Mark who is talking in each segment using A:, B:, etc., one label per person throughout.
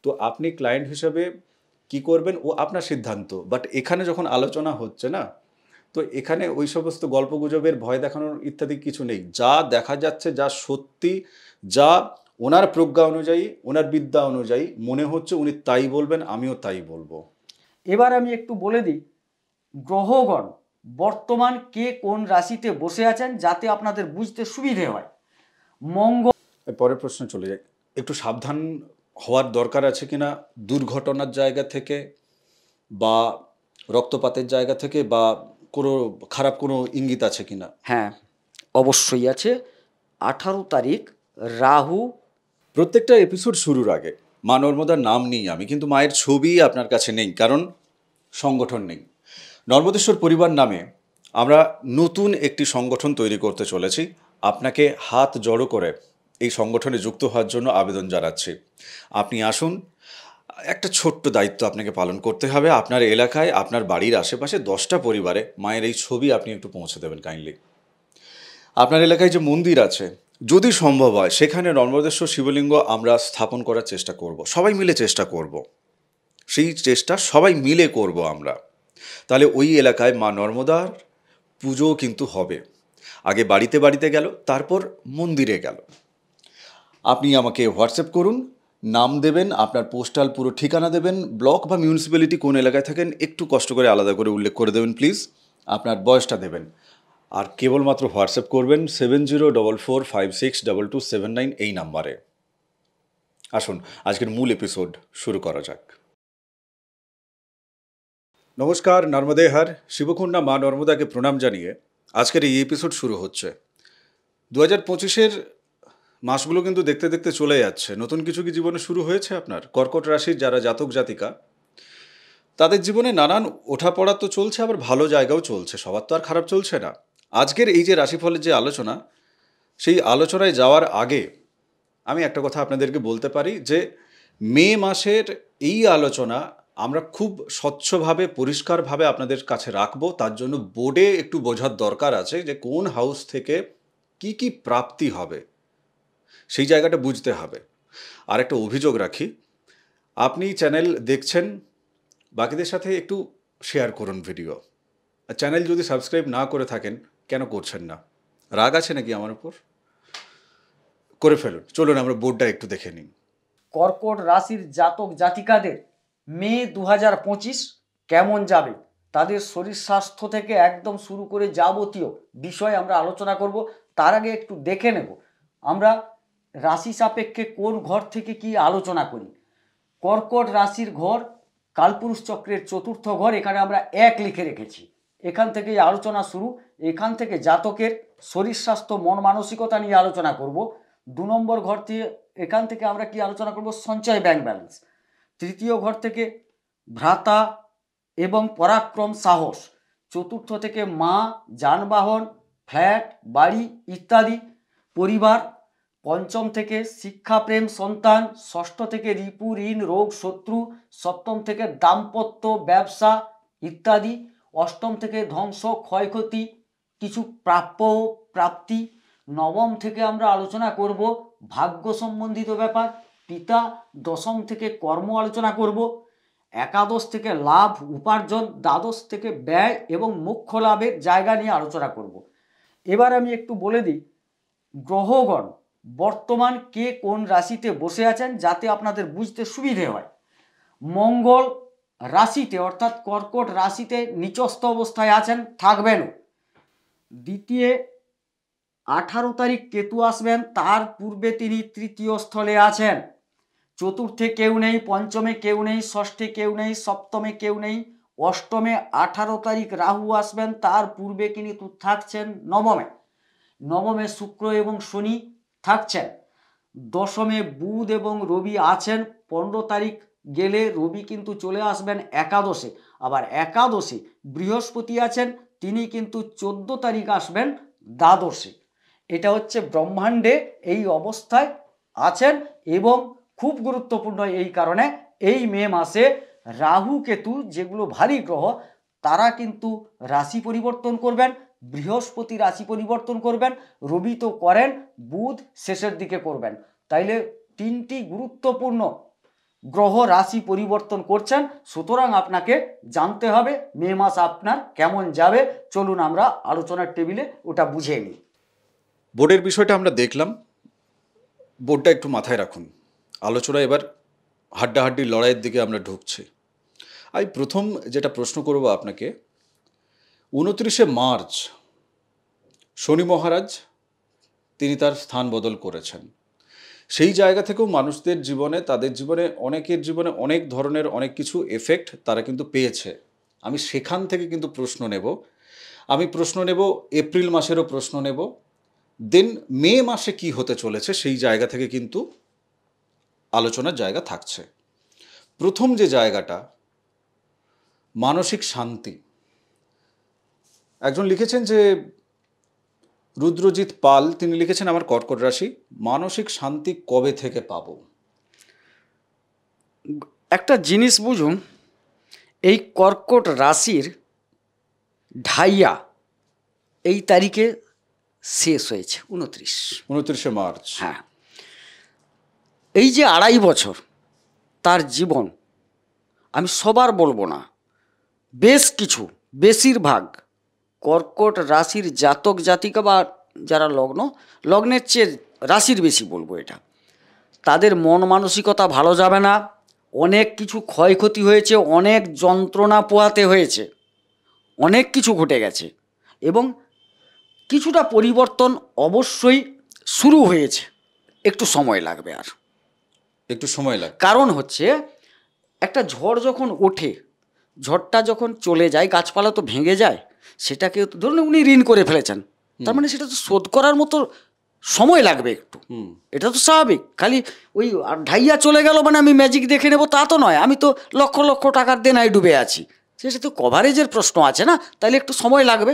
A: তো আপনি ক্লায়েন্ট হিসেবে কি করবেন ও আপনার সিদ্ধান্ত। বাট এখানে যখন আলোচনা হচ্ছে না, তো এখানে ওই সমস্ত গল্পগুজবের ভয় দেখানোর ইত্যাদি কিছু নেই। যা দেখা যাচ্ছে, যা সত্যি, যা ওনার প্রজ্ঞা অনুযায়ী, ওনার বিদ্যা অনুযায়ী মনে হচ্ছে উনি তাই বলবেন, আমিও তাই বলবো।
B: এবার আমি একটু বলে দিই গ্রহগণ বর্তমান কে কোন রাশিতে বসে আছেন, যাতে আপনাদের বুঝতে সুবিধে হয়। মঙ্গল,
A: পরের প্রশ্ন চলে যাই। একটু সাবধান হওয়ার দরকার আছে কিনা দুর্ঘটনার জায়গা থেকে, বা রক্তপাতের জায়গা থেকে, বা কোনো খারাপ কোনো ইঙ্গিত আছে কিনা?
B: হ্যাঁ অবশ্যই আছে। 18 তারিখ রাহু,
A: প্রত্যেকটা এপিসোড শুরুর আগে মা নর্মদার নাম নিই আমি, কিন্তু মায়ের ছবি আপনার কাছে নেই, কারণ সংগঠন নেই। নর্মদেশ্বর পরিবার নামে আমরা নতুন একটি সংগঠন তৈরি করতে চলেছি। আপনাকে হাত জড়ো করে এই সংগঠনে যুক্ত হওয়ার জন্য আবেদন জানাচ্ছি। আপনি আসুন। একটা ছোট্ট দায়িত্ব আপনাকে পালন করতে হবে। আপনার এলাকায়, আপনার বাড়ির আশেপাশে 10টা পরিবারে মায়ের এই ছবি আপনি একটু পৌঁছে দেবেন কাইন্ডলি। আপনার এলাকায় যে মন্দির আছে, যদি সম্ভব হয় সেখানে নর্মদেশ্বর শিবলিঙ্গ আমরা স্থাপন করার চেষ্টা করব। সবাই মিলে চেষ্টা করব। সেই চেষ্টা সবাই মিলে করব আমরা। তাহলে ওই এলাকায় মা নর্মদার পুজো কিন্তু হবে। আগে বাড়িতে বাড়িতে গেল, তারপর মন্দিরে গেল। আপনি আমাকে হোয়াটসঅ্যাপ করুন, নাম দেবেন, আপনার পোস্টাল পুরো ঠিকানা দেবেন, ব্লক বা মিউনিসিপ্যালিটি কোন এলাকায় থাকেন একটু কষ্ট করে আলাদা করে উল্লেখ করে দেবেন প্লিজ, আপনার বয়সটা দেবেন। আর কেবলমাত্র হোয়াটসঅ্যাপ করবেন 7044562279 এই নাম্বারে। আসুন আজকের মূল এপিসোড শুরু করা যাক। নমস্কার, নর্মদে হর। শিবকুণ্ডা মা নর্মদাকে প্রণাম জানিয়ে আজকের এই এপিসোড শুরু হচ্ছে। 2025-এর মাসগুলো কিন্তু দেখতে দেখতে চলে যাচ্ছে। নতুন কিছু কি জীবনে শুরু হয়েছে আপনার? কর্কট রাশির যারা জাতক জাতিকা, তাদের জীবনে নানান ওঠাপড়া তো চলছে, আবার ভালো জায়গাও চলছে। সবার তো আর খারাপ চলছে না। আজকের এই যে রাশিফলের যে আলোচনা, সেই আলোচনায় যাওয়ার আগে আমি একটা কথা আপনাদেরকে বলতে পারি যে মে মাসের এই আলোচনা আমরা খুব স্বচ্ছভাবে, পরিষ্কারভাবে আপনাদের কাছে রাখবো। তার জন্য বোর্ডে একটু বোঝার দরকার আছে যে কোন হাউস থেকে কি কি প্রাপ্তি হবে, সেই জায়গাটা বুঝতে হবে। আর একটা অভিযোগ রাখি, আপনি চ্যানেল দেখছেন, বাকিদের সাথে একটু শেয়ার করুন ভিডিও। আর চ্যানেল যদি সাবস্ক্রাইব না করে থাকেন, কেন করছেন না? রাগ আছে নাকি আমার উপর? করে ফেলুন। চলুন আমরা বোর্ডটা একটু দেখে নিই।
B: কর্কট রাশির জাতক জাতিকাদের মে 2025 কেমন যাবে, তাদের শরীর স্বাস্থ্য থেকে একদম শুরু করে যাবতীয় বিষয় আমরা আলোচনা করব। তার আগে একটু দেখে নেব আমরা রাশি সাপেক্ষে কোন ঘর থেকে কি আলোচনা করি। কর্কট রাশির ঘর কালপুরুষ চক্রের চতুর্থ ঘর, এখানে আমরা 1 লিখে রেখেছি। এখান থেকেই আলোচনা শুরু। এখান থেকে জাতকের শরীর স্বাস্থ্য, মন মানসিকতা নিয়ে আলোচনা করব। 2 নম্বর ঘর থেকে, এখান থেকে আমরা কি আলোচনা করব? সঞ্চয়, ব্যাংক ব্যালেন্স। তৃতীয় ঘর থেকে ভ্রাতা এবং পরাক্রম, সাহস। চতুর্থ থেকে মা, যানবাহন, ফ্ল্যাট, বাড়ি ইত্যাদি, পরিবার। পঞ্চম থেকে শিক্ষা, প্রেম, সন্তান। ষষ্ঠ থেকে রিপু, ঋণ, রোগ, শত্রু। সপ্তম থেকে দাম্পত্য, ব্যবসা ইত্যাদি। অষ্টম থেকে ধ্বংস, ক্ষয়ক্ষতি, কিছু প্রাপ্য, প্রাপ্তি। নবম থেকে আমরা আলোচনা করব ভাগ্য সম্বন্ধিত ব্যাপার, পিতা। দশম থেকে কর্ম আলোচনা করব। একাদশ থেকে লাভ, উপার্জন। দ্বাদশ থেকে ব্যয় এবং মোক্ষ লাভের জায়গা নিয়ে আলোচনা করব। এবার আমি একটু বলে দিই গ্রহগণ বর্তমান কে কোন রাশিতে বসে আছেন, যাতে আপনাদের বুঝতে সুবিধে হয়। মঙ্গল রাশিতে অর্থাৎ কর্কট রাশিতে নিচস্থ অবস্থায় আছেন, থাকবেনও। দ্বিতীয় 18 তারিখ কেতু আসবেন, তার পূর্বে তিনি তৃতীয় স্থলে আছেন। চতুর্থে কেউ নেই, পঞ্চমে কেউ নেই, ষষ্ঠে কেউ নেই, সপ্তমে কেউ নেই। অষ্টমে 18 তারিখ রাহু আসবেন, তার পূর্বে কিন্তু থাকছেন নবমে। নবমে শুক্র এবং শনি থাকছেন। দশমে বুধ এবং রবি আছেন। 15 তারিখ গেলে রবি কিন্তু চলে আসবেন একাদশে। আবার একাদশে বৃহস্পতি আছেন, তিনি কিন্তু 14 তারিখ আসবেন দ্বাদশে। এটা হচ্ছে ব্রহ্মাণ্ডে এই অবস্থায় আছেন। এবং খুব গুরুত্বপূর্ণ এই কারণে এই মে মাসে রাহু কেতু, যেগুলো ভারী গ্রহ, তারা কিন্তু রাশি পরিবর্তন করবেন। বৃহস্পতি রাশি পরিবর্তন করবেন, রবি তো করেন, বুধ শেষের দিকে করবেন। তাইলে 3টি গুরুত্বপূর্ণ গ্রহ রাশি পরিবর্তন করছেন, সুতরাং আপনাকে জানতে হবে মে মাস আপনার কেমন যাবে। চলুন আমরা আলোচনার টেবিলে ওটা বুঝে নিই।
A: বোর্ডের বিষয়টা আমরা দেখলাম, বোর্ডটা একটু মাথায় রাখুন। আলোচনা এবার হাড্ডাহাড্ডি লড়াইয়ের দিকে আমরা ঢুকছি। আমি প্রথম যেটা প্রশ্ন করব আপনাকে, 29শে মার্চ শনি মহারাজ তিনি তার স্থান বদল করেছেন। সেই জায়গা থেকেও মানুষদের জীবনে, তাদের জীবনে, অনেকের জীবনে অনেক ধরনের অনেক কিছু এফেক্ট তারা কিন্তু পেয়েছে। আমি সেখান থেকে কিন্তু প্রশ্ন নেব। আমি প্রশ্ন নেব, এপ্রিল মাসেরও প্রশ্ন নেব, দেন মে মাসে কি হতে চলেছে সেই জায়গা থেকে কিন্তু আলোচনার জায়গা থাকছে। প্রথম যে জায়গাটা, মানসিক শান্তি। একজন লিখেছেন যে রুদ্রজিৎ পাল, তিনি লিখেছেন আমার কর্কট রাশি, মানসিক শান্তি কবে থেকে পাবো?
B: একটা জিনিস বুঝুন, এই কর্কট রাশির ঢাইয়া এই তারিখে শেষ হয়েছে,
A: 29শে মার্চ।
B: হ্যাঁ, এই যে 2.5 বছর তার জীবন, আমি সবার বলবো না, বেশ কিছু, বেশিরভাগ কর্কট রাশির জাতক জাতিকা বা যারা লগ্নের চেয়ে রাশির বেশি বলবো এটা, তাদের মন মানসিকতা ভালো যাবে না। অনেক কিছু ক্ষয়ক্ষতি হয়েছে, অনেক যন্ত্রণা পোহাতে হয়েছে, অনেক কিছু ঘটে গেছে এবং কিছুটা পরিবর্তন অবশ্যই শুরু হয়েছে। একটু সময় লাগবে, আর
A: একটু সময় লাগে।
B: কারণ হচ্ছে একটা ঝড় যখন ওঠে, ঝড়টা যখন চলে যায়, গাছপালা তো ভেঙে যায়, সেটাকে ধরুন উনি ঋণ করে ফেলেছেন, তার মানে সেটা তো শোধ করার মতো সময় লাগবে একটু। এটা তো স্বাভাবিক। খালি ওই ঢাইয়া চলে গেল মানে আমি ম্যাজিক দেখে নেবো তা তো নয়। আমি তো লক্ষ লক্ষ টাকার দেনায় ডুবে আছি, সেটা তো কভারেজের প্রশ্ন আছে না, তাহলে একটু সময় লাগবে।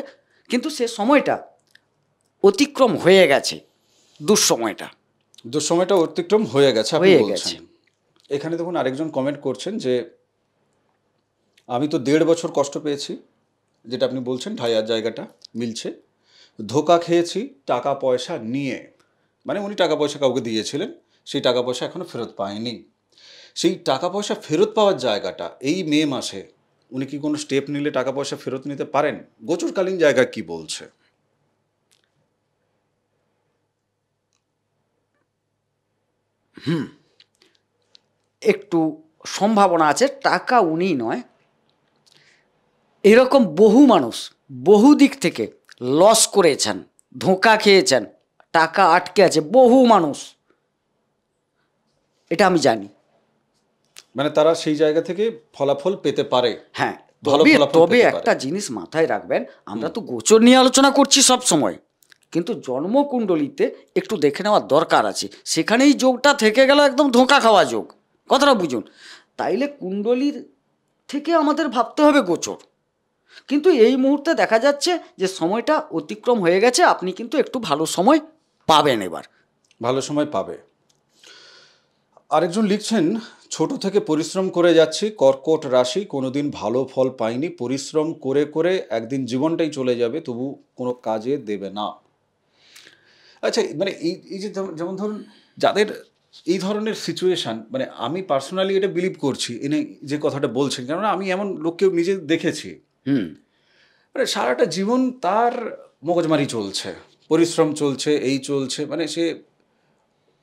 B: কিন্তু সে সময়টা অতিক্রম হয়ে গেছে,
A: দুঃসময়টা অতিক্রম হয়ে গেছে আপনি
B: হয়ে
A: বলছেন।
B: গেছে।
A: এখানে দেখুন আরেকজন কমেন্ট করছেন যে আমি তো 1.5 বছর কষ্ট পেয়েছি, যেটা আপনি বলছেন ঢাইয়ার জায়গাটা মিলছে। ধোকা খেয়েছি টাকা পয়সা নিয়ে, মানে উনি টাকা পয়সা কাউকে দিয়েছিলেন, সেই টাকা পয়সা এখনো ফেরত পায়নি। সেই টাকা পয়সা ফেরত পাওয়ার জায়গাটা এই মে মাসে উনি কি কোনো স্টেপ নিলে টাকা পয়সা ফেরত নিতে পারেন? গোচরকালীন জায়গা কি বলছে?
B: একটু সম্ভাবনা আছে। টাকা উনি নয়, এরকম বহু মানুষ বহু দিক থেকে লস করেছেন, ধোঁকা খেয়েছেন, টাকা আটকে আছে বহু মানুষ, এটা আমি জানি।
A: মানে তারা সেই জায়গা থেকে ফলাফল পেতে পারে।
B: হ্যাঁ,
A: ভালো
B: তবে
A: ফলাফল
B: তবে
A: পেতে পারে।
B: একটা জিনিস মাথায় রাখবেন, আমরা তো গোচর নিয়ে আলোচনা করছি সব সময়, কিন্তু জন্মকুণ্ডলিতে একটু দেখে নেওয়ার দরকার আছে। সেখানেই যোগটা থেকে গেল একদম ধোঁকা খাওয়া যোগ, কথাটা বুঝুন। তাইলে কুণ্ডলীর থেকে আমাদের ভাবতে হবে গোচর। কিন্তু এই মুহূর্তে দেখা যাচ্ছে যে সময়টা অতিক্রম হয়ে গেছে, আপনি কিন্তু একটু ভালো সময় পাবেন এবার।
A: ভালো সময় পাবে। আরেকজন লিখছেন ছোট থেকে পরিশ্রম করে যাচ্ছি, কর্কট রাশি, কোনোদিন ভালো ফল পাইনি, পরিশ্রম করে করে একদিন জীবনটাই চলে যাবে, তবু কোনো কাজে দেবে না। আচ্ছা, মানে এই যে যেমন ধরুন যাদের এই ধরনের সিচুয়েশান, মানে আমি পার্সোনালি এটা বিলিভ করছি এনে যে কথাটা বলছেন, কেননা আমি এমন লোককেও নিজে দেখেছি। মানে সারাটা জীবন তার মগজমারি চলছে, পরিশ্রম চলছে, এই চলছে, মানে সে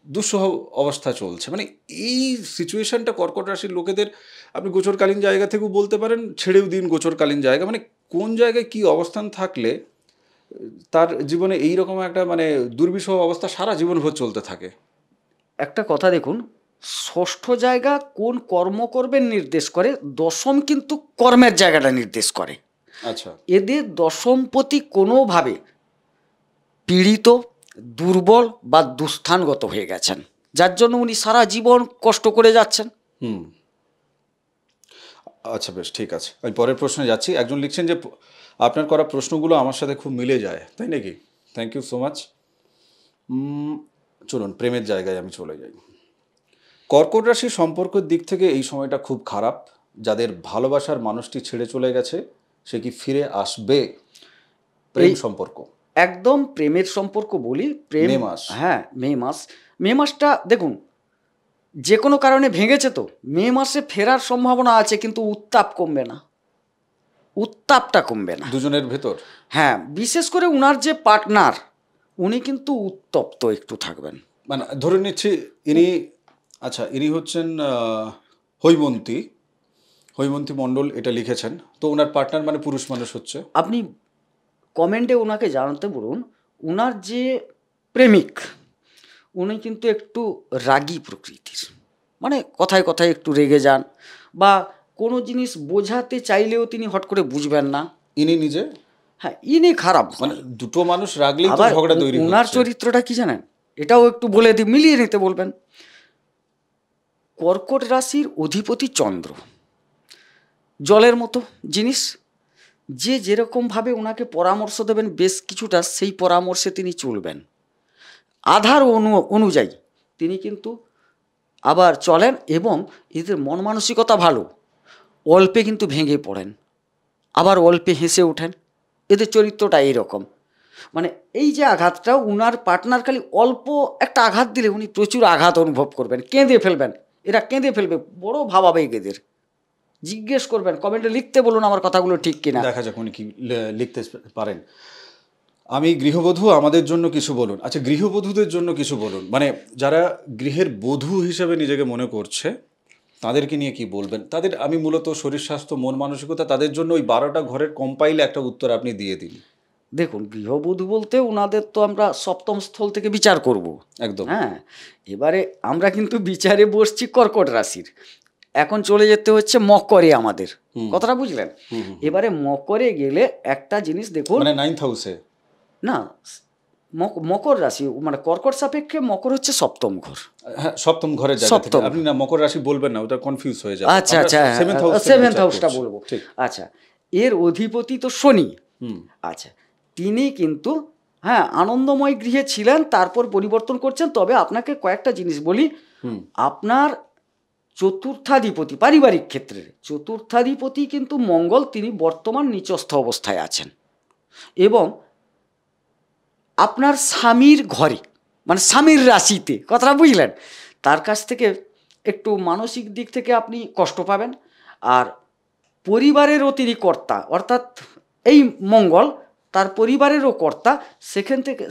A: দুঃসহ অবস্থা চলছে। মানে এই সিচুয়েশানটা কর্কট রাশির লোকেদের আপনি গোচরকালীন জায়গা থেকেও বলতে পারেন, ছেড়েও দিন গোচরকালীন জায়গা, মানে কোন জায়গায় কি অবস্থান থাকলে তার জীবনে এই রকম একটা মানে দুর্বিষহ অবস্থা সারা জীবনভর চলতে থাকে।
B: একটা কথা দেখুন, ষষ্ঠ জায়গা কোন কর্ম করবেন নির্দেশ করে, দশম কিন্তু কর্মের জায়গাটা নির্দেশ করে।
A: আচ্ছা,
B: এদের দশমপতি কোনোভাবে পীড়িত, দুর্বল বা দুস্থানগত হয়ে গেছেন, যার জন্য উনি সারা জীবন কষ্ট করে যাচ্ছেন।
A: আচ্ছা, বেশ, ঠিক আছে, আমি পরের প্রশ্নে যাচ্ছি। একজন লিখছেন যে আপনার করা প্রশ্নগুলো আমার সাথে খুব মিলে যায়, তাই নাকি? Thank you so much. চলুন প্রেমের জায়গায় আমি চলে যাই। কর্কট রাশির সম্পর্কের দিক থেকে এই সময়টা খুব খারাপ। যাদের ভালোবাসার মানুষটি ছেড়ে চলে গেছে, সে কি ফিরে আসবে? প্রেম সম্পর্ক,
B: একদম প্রেমের সম্পর্ক বলি, প্রেম
A: মে মাস।
B: হ্যাঁ, মে মাসটা দেখুন, যে কোনো কারণে ভেঙেছে তো মে মাসে ফেরার সম্ভাবনা আছে, কিন্তু উত্তাপ কমবে না, উত্তাপটা কমবে না।
A: দুজনের ভেতর
B: হ্যাঁ, বিশেষ করে উনার যে পার্টনার উনি কিন্তু উত্তপ্ত একটু থাকবেন।
A: মানে ধরে নিচ্ছি ইনি, আচ্ছা ইনি হচ্ছেন হৈমন্তী মণ্ডল এটা লিখেছেন, তো ওনার পার্টনার মানে পুরুষ মানুষ হচ্ছে।
B: আপনি কমেন্টে ওনাকে জানাতে বলুন, উনার যে প্রেমিক উনি কিন্তু একটু রাগী প্রকৃতির, মানে কথায় কথায় একটু রেগে যান, বা কোনো জিনিস বোঝাতে চাইলেও তিনি হট করে বুঝবেন না।
A: ইনি নিজে
B: হ্যাঁ, ইনি খারাপ
A: মানে দুটো মানুষ রাগলেই তো
B: আবার
A: ঝগড়া তৈরি
B: উনার
A: হচ্ছে।
B: চরিত্রটা কি জানেন, এটাও একটু বলে দিই, মিলিয়ে নিতে বলবেন। কর্কট রাশির অধিপতি চন্দ্র, জলের মতো জিনিস, যে যেরকমভাবে ওনাকে পরামর্শ দেবেন বেশ কিছুটা সেই পরামর্শে তিনি চলবেন, আধার অনুযায়ী তিনি কিন্তু আবার চলেন, এবং এদের মন মানসিকতা ভালো, অল্পে কিন্তু ভেঙে পড়েন, আবার অল্পে হেসে ওঠেন, এদের চরিত্রটা এইরকম। মানে এই যে আঘাতটা উনার পার্টনার খালি অল্প একটা আঘাত দিলে উনি প্রচুর আঘাত অনুভব করবেন, কেঁদে ফেলবেন, এরা কেঁদে ফেলবে, বড় ভাবাবেগ এদের। জিজ্ঞেস করবেন, কমেন্টে লিখতে বলুন আমার কথাগুলো ঠিক কিনা।
A: দেখা যাক উনি কি লিখতে পারেন। আমি গৃহবধূ, আমাদের জন্য কিছু বলুন। আচ্ছা, গৃহবধূদের জন্য কিছু বলুন, মানে যারা গৃহের বধূ হিসেবে নিজেকে মনে করছে তাদেরকে নিয়ে কি বলবেন? তাদের আমি মূলত শরীর স্বাস্থ্য, মন মানসিকতা, তাদের জন্য ওই 12টা ঘরের কম্পাইলে একটা উত্তর আপনি দিয়ে দিন।
B: দেখুন, গৃহবধূ বলতে ওনাদের তো আমরা সপ্তম স্থল থেকে বিচার করব
A: একদম।
B: হ্যাঁ, এবারে আমরা কিন্তু বিচারে বসছি কর্কট রাশির, এখন চলে যেতে হচ্ছে মকরে আমাদের, কথাটা বুঝলেন? এবারে মকরে গেলে একটা জিনিস দেখুন,
A: মানে 9th হাউসে
B: না মকর রাশি মানে কর্কট সাপেক্ষে মকর হচ্ছে সপ্তম ঘর।
A: হ্যাঁ, সপ্তম ঘরের জায়গা থেকে
B: সপ্তম।
A: আপনি না মকর রাশি বলবেন না, ওটা কনফিউজ হয়ে যাবে।
B: আচ্ছা আচ্ছা,
A: আমরা
B: 7th হাউসটা
A: করছি।
B: বলবো।
A: ঠিক।
B: আচ্ছা, এর অধিপতি তো শনি। আচ্ছা, তিনি কিন্তু হ্যাঁ আনন্দময় গৃহে ছিলেন, তারপর পরিবর্তন করছেন। তবে আপনাকে কয়েকটা জিনিস বলি, আপনার চতুর্থাধিপতি পারিবারিক ক্ষেত্রে চতুর্থাধিপতি কিন্তু মঙ্গল, তিনি বর্তমান নিচস্থ অবস্থায় আছেন, এবং আপনার স্বামীর ঘরে মানে স্বামীর রাশিতে, কথাটা বুঝলেন? তার কাছ থেকে একটু মানসিক দিক থেকে আপনি কষ্ট পাবেন। আর পরিবারেরও তিনি কর্তা, অর্থাৎ এই মঙ্গল তার পরিবারেরও কর্তা,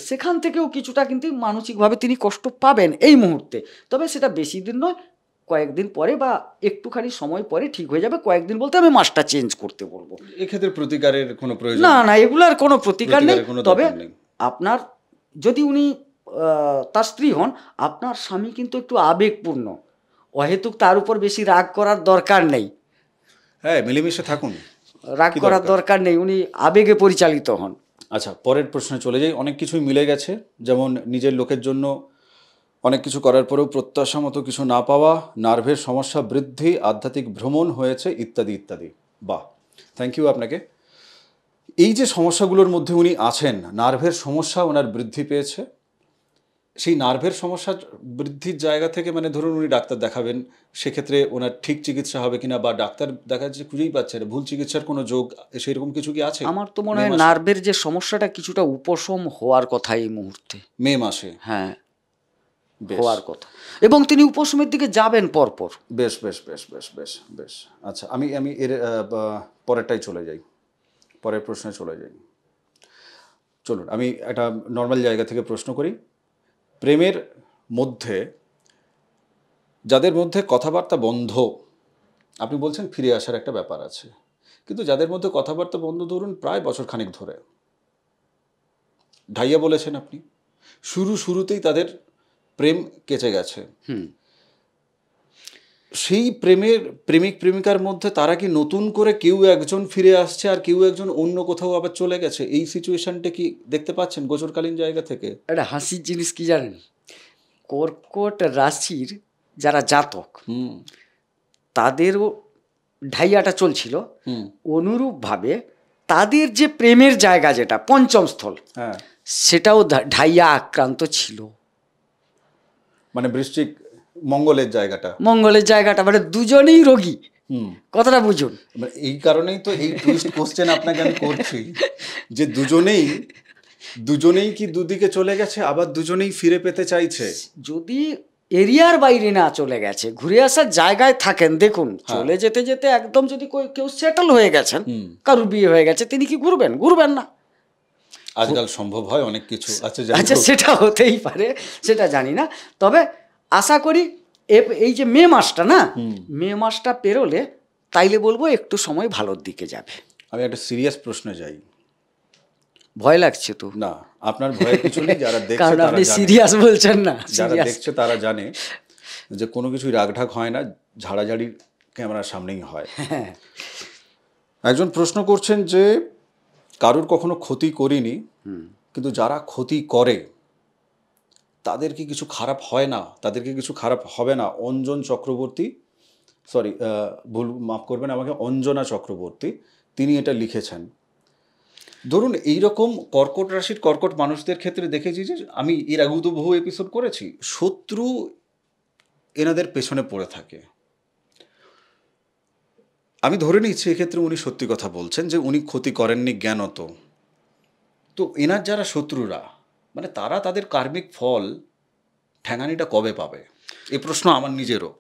B: সেখান থেকেও কিছুটা কিন্তু মানসিকভাবে তিনি কষ্ট পাবেন এই মুহূর্তে। তবে সেটা বেশি দিন নয়, কয়েকদিন পরে বা একটুখানি সময় পরে ঠিক হয়ে যাবে। কয়েকদিন বলতে আমি মাসটা চেঞ্জ করতে বলবো।
A: এক্ষেত্রে প্রতিকারের কোনো প্রয়োজন
B: না না, এগুলার কোনো প্রতিকার নেই।
A: কোনো
B: তবে
A: দরকার নেই।
B: আপনার যদি উনি তার স্ত্রী হন, আপনার স্বামী কিন্তু একটু আবেগপূর্ণ, অহেতুক তার উপর বেশি রাগ করার দরকার নেই।
A: হ্যাঁ, মিলেমিশে থাকুন,
B: রাগ করার দরকার নেই, উনি আবেগে পরিচালিত হন।
A: আচ্ছা, পরের প্রশ্নে চলে যাই। অনেক কিছুই মিলে গেছে, যেমন নিজের লোকের জন্য অনেক কিছু করার পরেও প্রত্যাশা মতো কিছু না পাওয়া, নার্ভের সমস্যা বৃদ্ধি, আধ্যাত্মিক ভ্রমণ হয়েছে, ইত্যাদি ইত্যাদি। বাহ, থ্যাংক ইউ আপনাকে। এই যে সমস্যাগুলোর মধ্যে উনি আছেন, নার্ভের সমস্যা ওনার বৃদ্ধি পেয়েছে, সেই নার্ভের সমস্যা বৃদ্ধির জায়গা থেকে মানে ধরুন উনি ডাক্তার দেখাবেন, সেক্ষেত্রে ওনার ঠিক চিকিৎসা হবে কিনা, বা ডাক্তার দেখা যাচ্ছে খুঁজেই পাচ্ছে না, ভুল চিকিৎসার কোনো যোগ, সেরকম কিছু কি আছে?
B: আমার তো মনে হয় নার্ভের যে সমস্যাটা কিছুটা উপশম হওয়ার কথা এই মুহূর্তে,
A: মে মাসে।
B: হ্যাঁ, হওয়ার কথা, এবং তিনি উপশমের দিকে যাবেন পরপর।
A: বেশ বেশ বেশ বেশ বেশ বেশ। আচ্ছা, আমি এর পরেরটাই চলে যাই, পরের প্রশ্নে চলে যাই। চলুন আমি একটা নর্মাল জায়গা থেকে প্রশ্ন করি। প্রেমের মধ্যে যাদের মধ্যে কথাবার্তা বন্ধ, আপনি বলছেন ফিরে আসার একটা ব্যাপার আছে, কিন্তু যাদের মধ্যে কথাবার্তা বন্ধ ধরুন প্রায় বছর খানেক ধরে, ঢাইয়া বলেছেন আপনি, শুরুতেই তাদের প্রেম কেচে গেছে, সেই প্রেমিক প্রেমিকার মধ্যে তারা কি নতুন করে কেউ একজন ফিরে আসছে আর কেউ একজন অন্য কোথাও আবার চলে গেছে, এই সিচুয়েশনটা কি দেখতে পাচ্ছেন গোচরকালীন জায়গা থেকে?
B: একটা হাসির জিনিস কি জানেন, কর্কট রাশির যারা জাতক তাদেরও ঢাইয়াটা চলছিল, অনুরূপভাবে তাদের যে প্রেমের জায়গা যেটা পঞ্চম স্থল, সেটাও ঢাইয়া আক্রান্ত ছিল।
A: মানে বৃশ্চিক মঙ্গলের জায়গাটা মানে
B: দুজনেই রোগী, কথাটা বুঝুন।
A: এই কারণেই তো এই টুইস্ট কোশ্চেন আপনাকে আমি করছি, যে দুজনেই কি দুদিকে চলে গেছে, আবার দুজনেই ফিরে পেতে চাইছে।
B: যদি এরিয়ার বাইরে না চলে গেছে, ঘুরে আসার জায়গায় থাকেন, দেখুন চলে যেতে যেতে একদম যদি কেউ সেটেল হয়ে গেছেন, কারুর বিয়ে হয়ে গেছে, তিনি কি ঘুরবেন না?
A: আজকাল সম্ভব হয় অনেক কিছু।
B: আচ্ছা সেটা হতেই পারে, সেটা জানি না, তবে আশা করি এই যে মে মাসটা না, মে মাসটা পেরোলে তাইলে বলবো একটু সময় ভালোর দিকে যাবে।
A: আমি একটা সিরিয়াস প্রশ্নে যাই।
B: ভয় লাগছে তো?
A: না, আপনার ভয়ের কিছু নেই, যারা দেখছে
B: কারণ
A: তারা
B: আপনি
A: জানে,
B: সিরিয়াস বলছেন না,
A: যারা দেখছে তারা জানে যে কোনো কিছুই রাগঢাক হয় না, ঝাড়াঝাড়ি ক্যামেরার সামনেই হয়। একজন প্রশ্ন করছেন যে কারুর কখনো ক্ষতি করিনি, কিন্তু যারা ক্ষতি করে তাদের কি কিছু খারাপ হয় না, তাদেরকে কিছু খারাপ হবে না? অঞ্জন চক্রবর্তী, সরি ভুল, মাফ করবেন আমাকে, অঞ্জনা চক্রবর্তী, তিনি এটা লিখেছেন। ধরুন এইরকম কর্কট রাশির কর্কট মানুষদের ক্ষেত্রে দেখেছি যে, আমি এর আগেও তো বহু এপিসোড করেছি, শত্রু এনাদের পেছনে পড়ে থাকে। আমি ধরে নিচ্ছি এক্ষেত্রে উনি সত্যি কথা বলছেন, যে উনি ক্ষতি করেননি জ্ঞানত। তো এনার যারা শত্রুরা, মানে তারা তাদের কার্মিক ফল ঠ্যাঙানিটা কবে পাবে, এই প্রশ্ন আমার নিজেরও।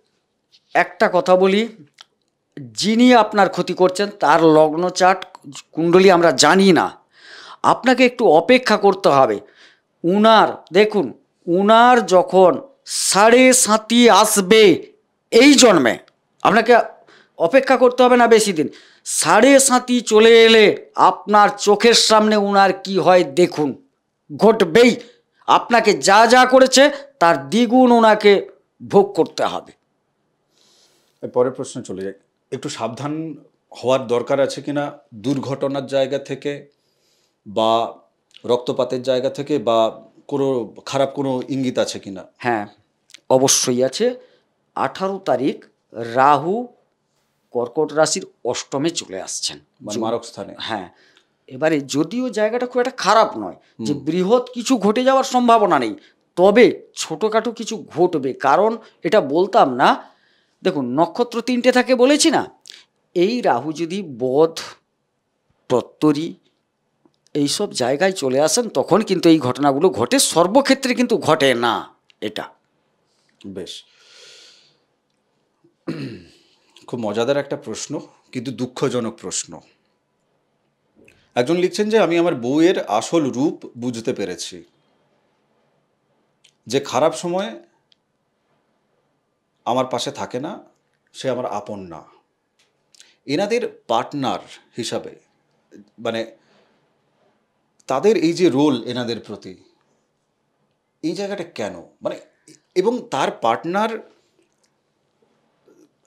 B: একটা কথা বলি, যিনি আপনার ক্ষতি করছেন তার লগ্ন চার্ট কুণ্ডলী আমরা জানি না, আপনাকে একটু অপেক্ষা করতে হবে। দেখুন উনার যখন 7.5 আসবে এই জন্মে, আপনাকে অপেক্ষা করতে হবে না বেশি দিন। 7.5 চলে এলে আপনার চোখের সামনে উনার কি হয় দেখুন, ঘটবেই। আপনাকে যা যা করেছে তার দ্বিগুণ ওনাকে ভোগ করতে হবে।
A: পরের প্রশ্ন চলে যাই। একটু সাবধান হওয়ার দরকার আছে কিনা দুর্ঘটনার জায়গা থেকে, বা রক্তপাতের জায়গা থেকে, বা কোনো খারাপ কোনো ইঙ্গিত আছে কিনা?
B: হ্যাঁ অবশ্যই আছে। 18 তারিখ রাহু কর্কট রাশির অষ্টমে চলে আসছেন,
A: মানে মারক স্থানে।
B: হ্যাঁ, এবারে যদিও জায়গাটা খুব একটা খারাপ নয়, যে বৃহৎ কিছু ঘটে যাওয়ার সম্ভাবনা নেই, তবে ছোটোখাটো কিছু ঘটবে। কারণ এটা বলতাম না, দেখুন নক্ষত্র 3টে থাকে বলেছি না, এই রাহু যদি বধ, প্রত্যরী এইসব জায়গায় চলে আসেন তখন কিন্তু এই ঘটনাগুলো ঘটে, সর্বক্ষেত্রে কিন্তু ঘটে না এটা।
A: বেশ, খুব মজাদার একটা প্রশ্ন, কিন্তু দুঃখজনক প্রশ্ন। একজন লিখছেন যে আমি আমার বউয়ের আসল রূপ বুঝতে পেরেছি, যে খারাপ সময় আমার পাশে থাকে না, সে আমার আপন না। এনাদের পার্টনার হিসাবে, মানে তাদের এই যে রোল এনাদের প্রতি, এই জায়গাটা কেন, মানে, এবং তার পার্টনার,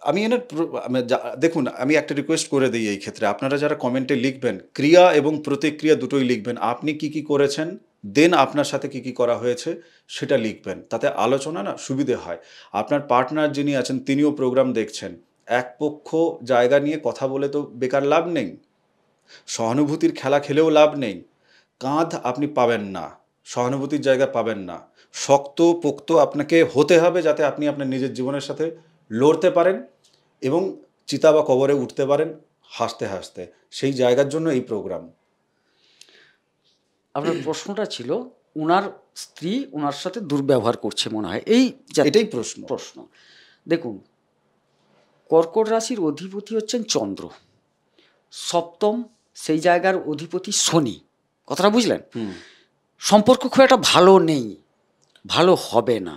A: আমি এনার দেখুন, আমি একটা রিকোয়েস্ট করে দিই এই ক্ষেত্রে, আপনারা যারা কমেন্টে লিখবেন, ক্রিয়া এবং প্রতিক্রিয়া দুটোই লিখবেন। আপনি কি কি করেছেন, দেন আপনার সাথে কি কি করা হয়েছে সেটা লিখবেন, তাতে আলোচনা না সুবিধে হয়। আপনার পার্টনার যিনি আছেন তিনিও প্রোগ্রাম দেখছেন, এক পক্ষ জায়গা নিয়ে কথা বলে তো বেকার লাভ নেই, সহানুভূতির খেলা খেলেও লাভ নেই। কাঁধ আপনি পাবেন না, সহানুভূতির জায়গা পাবেন না, শক্ত পোক্ত আপনাকে হতে হবে, যাতে আপনি আপনার নিজের জীবনের সাথে লড়তে পারেন এবং চিতা বা কবরে উঠতে পারেন হাসতে হাসতে। সেই জায়গার জন্য এই প্রোগ্রাম।
B: আপনার প্রশ্নটা ছিল ওনার স্ত্রী ওনার সাথে দুর্ব্যবহার করছে মনে হয়,
A: এটাই প্রশ্ন।
B: দেখুন কর্কট রাশির অধিপতি হচ্ছেন চন্দ্র, সপ্তম সেই জায়গার অধিপতি শনি, কথাটা বুঝলেন? সম্পর্ক খুব একটা ভালো নেই, ভালো হবে না,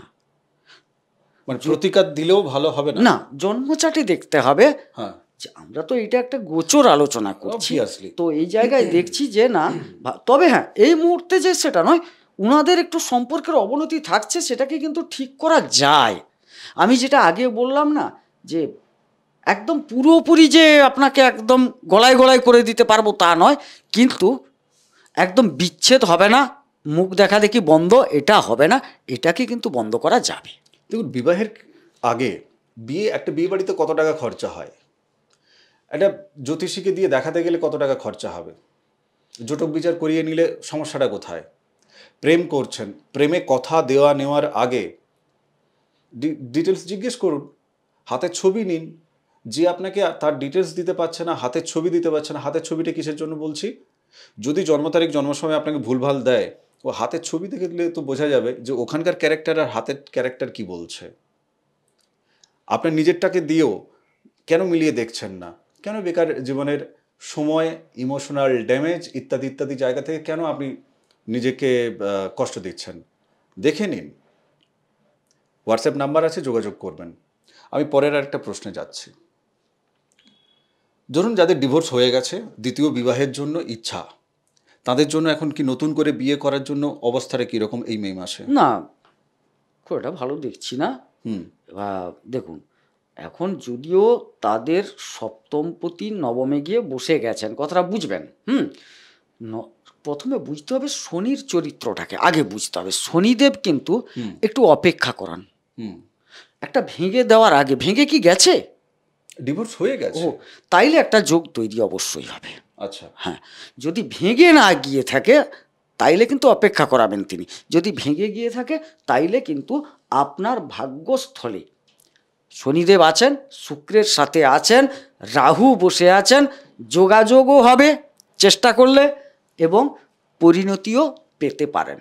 A: মানে প্রতিকার দিলেও ভালো হবে না।
B: না, জন্মচাটে দেখতে হবে।
A: হ্যাঁ,
B: আমরা তো এটা একটা গোচর আলোচনা করছি,
A: Obviously.
B: তো এই জায়গায় দেখছি যে না, তবে হ্যাঁ এই মুহূর্তে যে সেটা নয়, ওনাদের একটু সম্পর্কের অবনতি থাকছে, সেটাকে কিন্তু ঠিক করা যায়। আমি যেটা আগে বললাম না, যে একদম পুরোপুরি যে আপনাকে একদম গলায় গলায় করে দিতে পারবো তা নয়, কিন্তু একদম বিচ্ছেদ হবে না, মুখ দেখা দেখি বন্ধ, এটা হবে না, এটাকে কিন্তু বন্ধ করা যাবে।
A: দেখুন, বিবাহের আগে একটা বিয়ে বাড়িতে কত টাকা খরচা হয়, একটা জ্যোতিষীকে দিয়ে দেখাতে গেলে কত টাকা খরচা হবে, জটক বিচার করিয়ে নিলে সমস্যাটা কোথায়? প্রেম করছেন, প্রেমে কথা দেওয়া নেওয়ার আগে ডিটেলস জিজ্ঞেস করুন, হাতের ছবি নিন। যে আপনাকে তার ডিটেলস দিতে পারছে না, হাতের ছবি দিতে পারছে না, হাতের ছবিটা কিসের জন্য বলছি? যদি জন্ম তারিখ জন্ম সময় আপনাকে ভুলভাল দেয়, ও হাতের ছবি দেখলে তো বোঝা যাবে যে ওখানকার ক্যারেক্টার আর হাতের ক্যারেক্টার কি বলছে। আপনার নিজেরটাকে দিয়েও কেন মিলিয়ে দেখছেন না? কেন বেকার জীবনের সময়, ইমোশনাল ড্যামেজ ইত্যাদি ইত্যাদি জায়গা থেকে কেন আপনি নিজেকে কষ্ট দিচ্ছেন? দেখে নিন। হোয়াটসঅ্যাপ নাম্বার আছে, যোগাযোগ করবেন। আমি পরের আরেকটা প্রশ্নে যাচ্ছি। ধরুন যাদের ডিভোর্স হয়ে গেছে, দ্বিতীয় বিবাহের জন্য ইচ্ছা, তাদের জন্য এখন কি নতুন করে বিয়ে করার জন্য অবস্থাটা কীরকম এই মে মাসে?
B: না, খুব একটা ভালো দেখছি না।
A: হুম
B: দেখুন, এখন যদিও তাদের সপ্তমপতি নবমে গিয়ে বসে গেছেন, কথাটা বুঝবেন। প্রথমে বুঝতে হবে শনির চরিত্রটাকে, আগে বুঝতে হবে। শনিদেব কিন্তু একটু অপেক্ষা করান। একটা ভেঙে দেওয়ার আগে, ভেঙে কি গেছে?
A: ডিভোর্স হয়ে গেছে।
B: তাইলে একটা যোগ তৈরি অবশ্যই হবে।
A: আচ্ছা,
B: হ্যাঁ, যদি ভেঙে না গিয়ে থাকে তাইলে কিন্তু অপেক্ষা করাবেন তিনি। যদি ভেঙে গিয়ে থাকে তাইলে কিন্তু আপনার ভাগ্যস্থলে শনিদেব আছেন, শুক্রের সাথে আছেন, রাহু বসে আছেন, যোগাযোগও হবে চেষ্টা করলে, এবং পরিণতিও পেতে পারেন।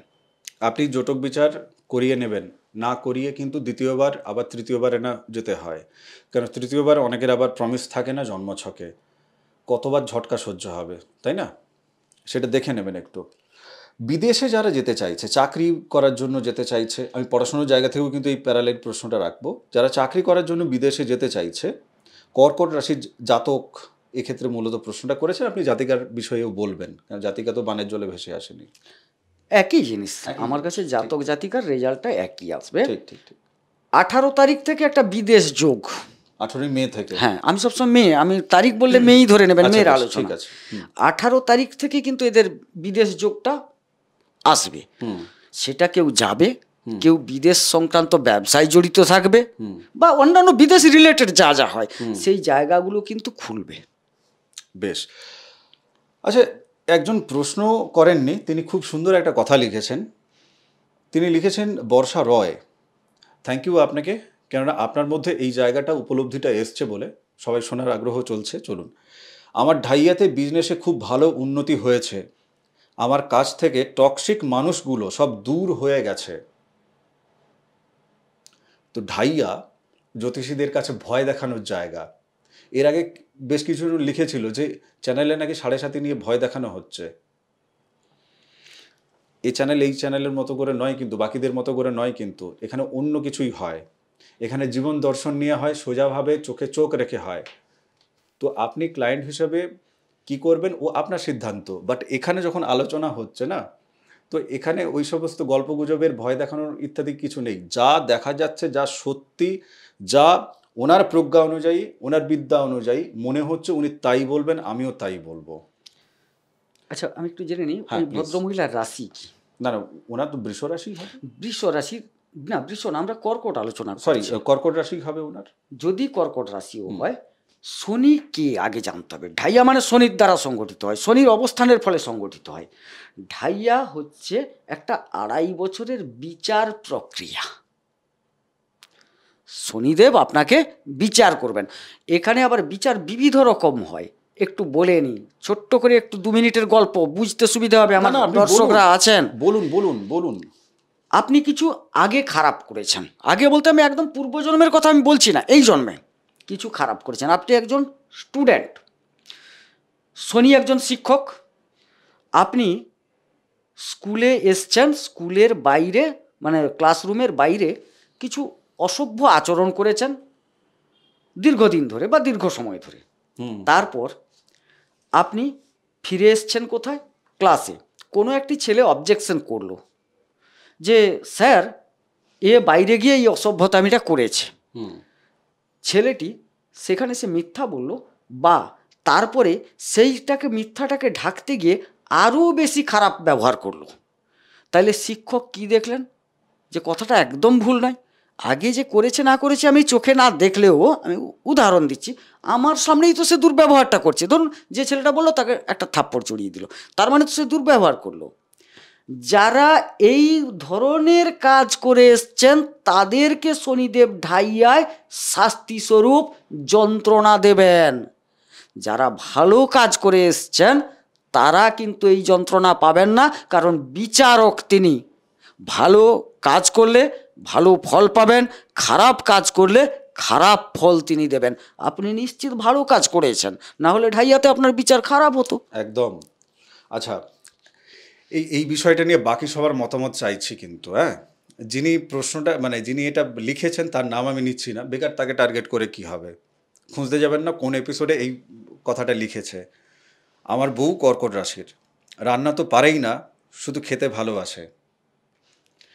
A: আপনি জটক বিচার করিয়ে নেবেন, না করিয়ে কিন্তু দ্বিতীয়বার আবার তৃতীয়বারে না যেতে হয়। কারণ তৃতীয়বার অনেকের আবার প্রমিস থাকে না জন্মছকে, কতবার ঝটকা সহ্য হবে, তাই না? সেটা দেখে নেবেন একটু। বিদেশে যারা যেতে চাইছে, চাকরি করার জন্য যেতে চাইছে, আমি পড়াশোনার জায়গা থেকেও কিন্তু এই প্যারালেল প্রশ্নটা রাখবো। যারা চাকরি করার জন্য বিদেশে যেতে চাইছে, কর্কট রাশির জাতক এক্ষেত্রে মূলত প্রশ্নটা করেছেন। আপনি জাতিকার বিষয়েও বলবেন, কারণ জাতিকা তো বানের জলে ভেসে আসেনি।
B: একই জিনিস আমার কাছে, জাতক জাতিকার রেজাল্টটা একই আসবে।
A: ঠিক ঠিক ঠিক।
B: 18 তারিখ থেকে একটা বিদেশ যোগ।
A: 18 মে থেকে?
B: হ্যাঁ, আমি সবসময় মে, আমি তারিখ বললে মেই ধরে নেবেন, মেয়ের আলোচনা।
A: ঠিক আছে।
B: 18 তারিখ থেকে কিন্তু এদের বিদেশ যোগটা আসবে। সেটা কেউ যাবে, কেউ বিদেশ সংক্রান্ত ব্যবসায় জড়িত থাকবে, বা অন্যান্য বিদেশ রিলেটেড যা যা হয় সেই জায়গাগুলো কিন্তু খুলবে।
A: বেশ। আচ্ছা, একজন প্রশ্ন করেননি, তিনি খুব সুন্দর একটা কথা লিখেছেন। তিনি লিখেছেন বর্ষা রয়। থ্যাংক ইউ আপনাকে, কেননা আপনার মধ্যে এই জায়গাটা উপলব্ধিটা এসছে বলে সবাই শোনার আগ্রহ চলছে। চলুন। আমার ঢাইয়াতে বিজনেসে খুব ভালো উন্নতি হয়েছে। আমার কাছ থেকে টক্সিক মানুষগুলো সব দূর হয়ে গেছে। তো ঢাইয়া জ্যোতিষীদের কাছে ভয় দেখানোর জায়গা। এর আগে বেশ কিছু লিখেছিল যে চ্যানেলে নাকি 7.5 নিয়ে ভয় দেখানো হচ্ছে। এই চ্যানেল এই চ্যানেলের মতো করে নয় কিন্তু, বাকিদের মতো করে নয় কিন্তু, এখানে অন্য কিছুই হয়। এখানে জীবন দর্শন নিয়ে হয়, সোজাভাবে চোখে চোখ রেখে হয়। তো আপনি ক্লায়েন্ট হিসেবে কি করবেন ও আপনার সিদ্ধান্ত। বাট এখানে যখন আলোচনা হচ্ছে না, তো এখানে ওই সমস্ত গল্পগুজবের ভয় দেখানোর ইত্যাদি কিছু নেই। যা দেখা যাচ্ছে, যা সত্যি, যা ওনার প্রজ্ঞা অনুযায়ী, ওনার বিদ্যা অনুযায়ী মনে হচ্ছে উনি তাই বলবেন, আমিও তাই বলবো।
B: আচ্ছা, আমি একটু জেনে নিই, ওই ভদ্রমহিলার রাশি কি?
A: না না, ওনার তো বৃষ রাশি হবে।
B: বৃষ রাশি না, বৃষ না, আমরা কর্কট আলোচনা,
A: সরি, কর্কট রাশি হবে ওনার।
B: যদি কর্কট রাশিও হয়, শনি কে আগে জানতে হবে। ঢাইয়া মানে শনির দ্বারা সংগঠিত হয়, শনির অবস্থানের ফলে সংগঠিত হয়। ঢাইয়া হচ্ছে একটা 2.5 বছরের বিচার প্রক্রিয়া। শনিদেব আপনাকে বিচার করবেন। এখানে আবার বিচার বিবিধ রকম হয়, একটু বলে নিই ছোট্ট করে, একটু 2 মিনিটের গল্প, বুঝতে সুবিধা হবে আমার দর্শকরা আছেন।
A: বলুন বলুন বলুন।
B: আপনি কিছু আগে খারাপ করেছেন, আগে বলতে আমি একদম পূর্বজন্মের কথা আমি বলছি না, এই জন্মে কিছু খারাপ করেছেন। আপনি একজন স্টুডেন্ট, শনি একজন শিক্ষক, আপনি স্কুলে এসছেন, স্কুলের বাইরে মানে ক্লাসরুমের বাইরে কিছু অসভ্য আচরণ করেছেন দীর্ঘদিন ধরে বা দীর্ঘ সময় ধরে। তারপর আপনি ফিরে এসছেন কোথায়? ক্লাসে। কোনো একটি ছেলে অবজেকশন করলো যে স্যার, এ বাইরে গিয়ে এই অসভ্যতামিটা করেছে। ছেলেটি সেখানে সে মিথ্যা বলল, বা তারপরে সেইটাকে, মিথ্যাটাকে ঢাকতে গিয়ে আরও বেশি খারাপ ব্যবহার করলো। তাইলে শিক্ষক কি দেখলেন যে কথাটা একদম ভুল নয়। আগে যে করেছে না করেছে আমি চোখে না দেখলেও, আমি উদাহরণ দিচ্ছি, আমার সামনেই তো সে দুর্ব্যবহারটা করছে। ধরুন যে ছেলেটা বললো তাকে একটা থাপ্পড় চড়িয়ে দিল, তার মানে তো সে দুর্ব্যবহার করলো। যারা এই ধরনের কাজ করে এসছেন তাদেরকে শনিদেব ঢাইয়ায় শাস্তিস্বরূপ যন্ত্রণা দেবেন। যারা ভালো কাজ করে এসছেন তারা কিন্তু এই যন্ত্রণা পাবেন না, কারণ বিচারক তিনি। ভালো কাজ করলে ভালো ফল পাবেন, খারাপ কাজ করলে খারাপ ফল তিনি দেবেন। আপনি নিশ্চিত ভালো কাজ করেছেন, না হলে ঢাইয়াতে আপনার বিচার খারাপ হতো।
A: একদম। আচ্ছা, এই এই বিষয়টা নিয়ে বাকি সবার মতামত চাইছি কিন্তু, হ্যাঁ। যিনি প্রশ্নটা মানে যিনি এটা লিখেছেন তার নাম আমি নিচ্ছি না, বেকার তাকে টার্গেট করে কি হবে। খুঁজতে যাবেন না কোন এপিসোডে এই কথাটা লিখেছে। আমার বউ কর্কট রাশির, রান্না তো পারেই না, শুধু খেতে ভালোবাসে।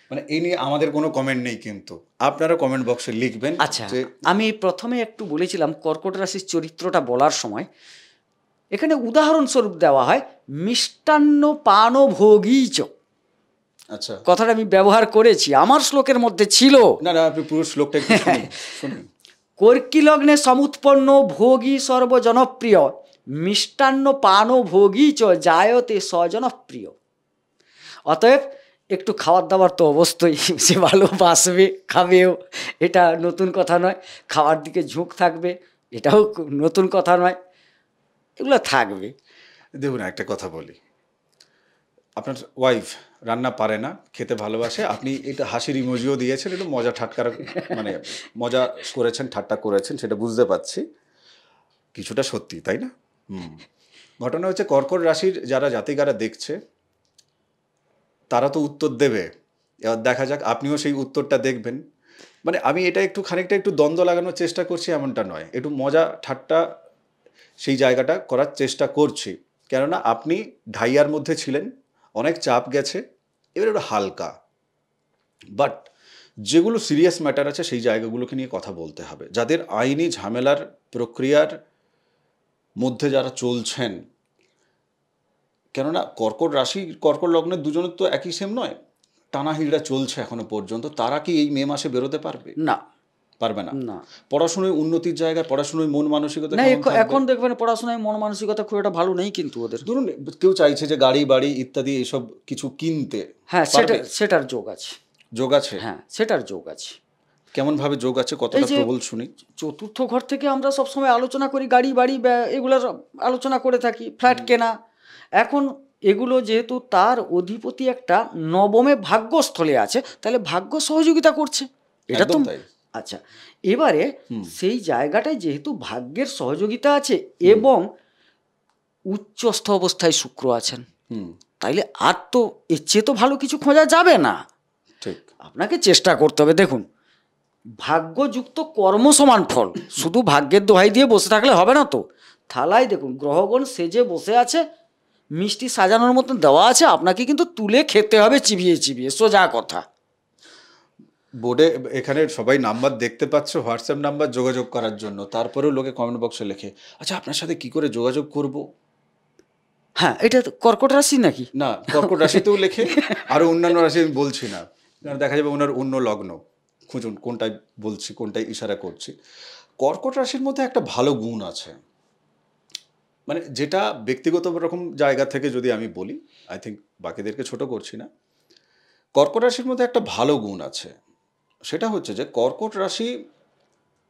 A: মানে এই নিয়ে আমাদের কোনো কমেন্ট নেই, কিন্তু আপনারা কমেন্ট বক্সে লিখবেন।
B: আচ্ছা,
A: যে
B: আমি প্রথমে একটু বলেছিলাম কর্কট রাশির চরিত্রটা বলার সময় এখানে উদাহরণস্বরূপ দেওয়া হয় মিষ্টান্ন পানভোগীচ।
A: আচ্ছা,
B: কথাটা আমি ব্যবহার করেছি, আমার শ্লোকের মধ্যে ছিল।
A: না না, আপনি পুরো শ্লোকটা একটু শুনুন, শুনুন।
B: কর্কী লগ্নে সমুৎপন্ন ভোগী সর্বজনপ্রিয়, মিষ্টান্ন পানভোগীচ জায়তে স্বজনপ্রিয়। অতএব একটু খাবার দাবার তো অবশ্যই সে ভালোবাসবে, খাবেও, এটা নতুন কথা নয়। খাওয়ার দিকে ঝোঁক থাকবে, এটাও নতুন কথা নয়, এগুলো থাকবে।
A: দেখুন, একটা কথা বলি, আপনার ওয়াইফ রান্না পারে না, খেতে ভালোবাসে, আপনি এটা হাসির ইমোজিও দিয়েছেন, একটু মজা ঠাট্টার মানে মজা করেছেন, ঠাট্টা করেছেন, সেটা বুঝতে পারছি, কিছুটা সত্যি, তাই না? ঘটনা হচ্ছে কর্কট রাশির যারা জাতিকারা দেখছে তারা তো উত্তর দেবে, এবার দেখা যাক আপনিও সেই উত্তরটা দেখবেন। মানে আমি এটা একটু খানিকটা একটু দ্বন্দ্ব লাগানোর চেষ্টা করছি এমনটা নয়, একটু মজা ঠাট্টা সেই জায়গাটা করার চেষ্টা করছি, কেননা আপনি ঢাইয়ার মধ্যে ছিলেন, অনেক চাপ গেছে, এবার একটু হালকা, বাট যেগুলো সিরিয়াস ম্যাটার আছে সেই জায়গাগুলোকে নিয়ে কথা বলতে হবে। যাদের আইনি ঝামেলার প্রক্রিয়ার মধ্যে যারা চলছেন, কেননা কর্কট রাশি কর্কট লগ্নের দুজনের তো একই সেম নয়, টানাহিড়া চলছে এখনো পর্যন্ত, তারা কি এই মে মাসে বেরোতে পারবে?
B: না,
A: পারবে না।
B: না,
A: পড়াশোনায় উন্নতির জায়গায়, পড়াশোনায় মন মানসিকতা
B: না,
A: কেমন থাকবে?
B: এখন দেখবেন পড়াশোনায় মন মানসিকতা খুব একটা ভালো নেই কিন্তু ওদের।
A: ধরুন কেউ চাইছে যে গাড়ি বাড়ি ইত্যাদি এইসব কিছু কিনতে,
B: হ্যাঁ, সেটার যোগ আছে।
A: যোগ আছে?
B: হ্যাঁ, সেটার যোগ আছে।
A: কেমন ভাবে যোগ আছে, কতটা
B: এই যে
A: প্রবল শুনি।
B: চতুর্থ ঘর থেকে আমরা সবসময় আলোচনা করি গাড়ি বাড়ি এগুলোর আলোচনা করে থাকি, ফ্ল্যাট কেনা। এখন এগুলো যেহেতু তার অধিপতি একটা নবমে ভাগ্যস্থলে আছে, তাহলে ভাগ্য সহযোগিতা করছে, এটা তো
A: একদম তাই।
B: আচ্ছা, এবারে সেই জায়গাটায় যেহেতু ভাগ্যের সহযোগিতা আছে এবং উচ্চস্থ অবস্থায় শুক্র আছেন, তাইলে আর তো এর চেয়ে তো ভালো কিছু খোঁজা যাবে না।
A: ঠিক,
B: আপনাকে চেষ্টা করতে হবে। দেখুন, ভাগ্যযুক্ত কর্ম সমান ফল, শুধু ভাগ্যের দোহাই দিয়ে বসে থাকলে হবে না তো। থালায় দেখুন গ্রহগণ সেজে বসে আছে, মিষ্টি সাজানোর মতন দেওয়া আছে, আপনাকে কিন্তু তুলে খেতে হবে চিবিয়ে চিবিয়ে, সোজা কথা।
A: বোর্ডে এখানে সবাই নাম্বার দেখতে পাচ্ছে, হোয়াটসঅ্যাপ নাম্বার যোগাযোগ করার জন্য, তারপরেও লোকে কমেন্ট বক্সে লেখে আচ্ছা আপনার সাথে কি করে যোগাযোগ করব।
B: হ্যাঁ, এটা তো কর্কট রাশি নাকি?
A: না, কর্কট রাশিতেও লেখে, আরও অন্যান্য রাশি আমি বলছি না, কারণ দেখা যাবে ওনার অন্য লগ্ন, খুঁজুন কোনটায় বলছি, কোনটায় ইশারা করছি। কর্কট রাশির মধ্যে একটা ভালো গুণ আছে, মানে যেটা ব্যক্তিগত রকম জায়গা থেকে যদি আমি বলি, আই থিঙ্ক বাকিদেরকে ছোট করছি না, কর্কট রাশির মধ্যে একটা ভালো গুণ আছে, সেটা হচ্ছে যে কর্কট রাশি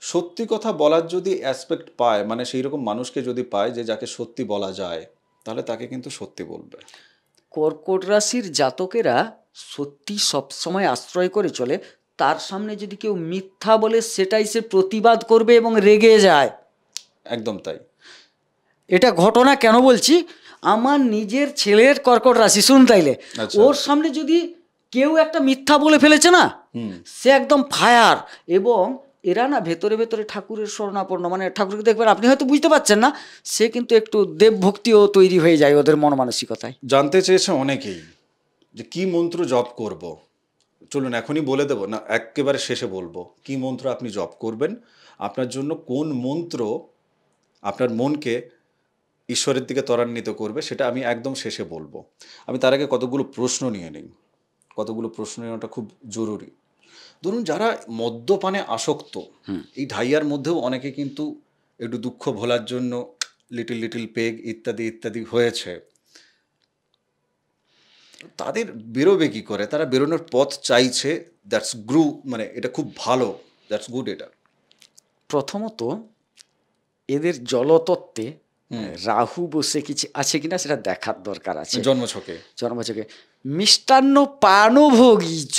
A: সত্যি কথা বলার যদি অ্যাসপেক্ট পায়, মানে সেই রকম মানুষকে যদি পায় যে যাকে সত্যি বলা যায়, তাহলে তাকে কিন্তু সত্যি বলবে।
B: কর্কট রাশির জাতকেরা সত্যি সবসময় আশ্রয় করে চলে, তার সামনে যদি কেউ মিথ্যা বলে সেটাই সে প্রতিবাদ করবে এবং রেগে যায়।
A: একদম তাই।
B: এটা ঘটনা কেন বলছি, আমার নিজের ছেলের কর্কট রাশি, শুন তাইলে, ওর সামনে যদি কেউ একটা মিথ্যা বলে ফেলেছে না, সে একদম ফায়ার। এবং এরা না ভেতরে ভেতরে ঠাকুরের শরণাপন্ন, মানে ঠাকুরকে দেখবেন, আপনি হয়তো বুঝতে পারছেন না, সে কিন্তু একটু দেবভক্তিও তৈরি হয়ে যায় ওদের মন মানসিকতায়।
A: জানতে চেয়েছে অনেকেই যে কি মন্ত্র জপ করব, চলুন এখনই বলে দেবো না একেবারে শেষে বলবো কি মন্ত্র আপনি জপ করবেন, আপনার জন্য কোন মন্ত্র আপনার মনকে ঈশ্বরের দিকে ত্বরান্বিত করবে, সেটা আমি একদম শেষে বলবো। আমি তার আগে কতগুলো প্রশ্ন নিয়ে নিই, কতগুলো প্রশ্ন নেওয়াটা খুব জরুরি। ধরুন যারা মদ্যপানে আসক্ত, এই ঢাইয়ার মধ্যেও অনেকে কিন্তু একটু দুঃখ ভোলার জন্য লিটিল লিটিল পেগ ইত্যাদি ইত্যাদি হয়েছে, তাদের বেরোবে কি করে, তারা বেরোনোর পথ চাইছে, দ্যাটস গ্রু, মানে এটা খুব ভালো, দ্যাটস গুড। এটা
B: প্রথমত এদের জলতত্ত্বে রাহু বসে কিছু আছে কিনা সেটা দেখার দরকার আছে। জন্মছকে মিষ্টান্ন পানভোগীচ,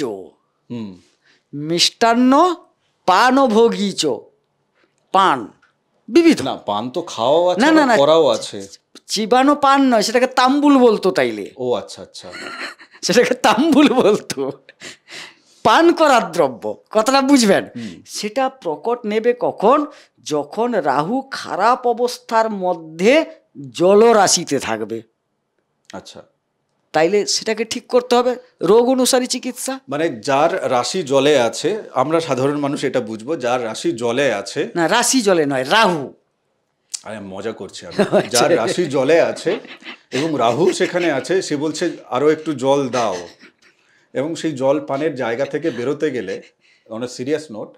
B: মিষ্টান্ন পানভোগীচ, পান বিবিধ।
A: না, পান তো খাওয়াও আছে,
B: না, না,
A: আবার
B: না।
A: করাও আছে।
B: চিবানো পান নয়, সেটাকে তাম্বুল বলতো তাইলে,
A: ও আচ্ছা আচ্ছা।
B: সেটাকে তাম্বুল বলতো। পান করার দ্রব্য, কথাটা বুঝবেন। সেটা প্রকট নেবে কখন? যখন রাহু খারাপ অবস্থার মধ্যে জলরাশিতে থাকবে।
A: আচ্ছা,
B: তাইলে সেটাকে ঠিক করতে হবে, রোগ অনুসারী চিকিৎসা।
A: মানে যার রাশি জলে আছে, আমরা সাধারণ মানুষ এটা বুঝবো, যার রাশি জলে আছে।
B: না, রাশি জলে নয়, রাহু।
A: আরে মজা করছি আমি। যার রাশি জলে আছে এবং রাহু সেখানে আছে, সে বলছে আরো একটু জল দাও, এবং সেই জল পানের জায়গা থেকে বেরোতে গেলে, অন এ সিরিয়াস নোট,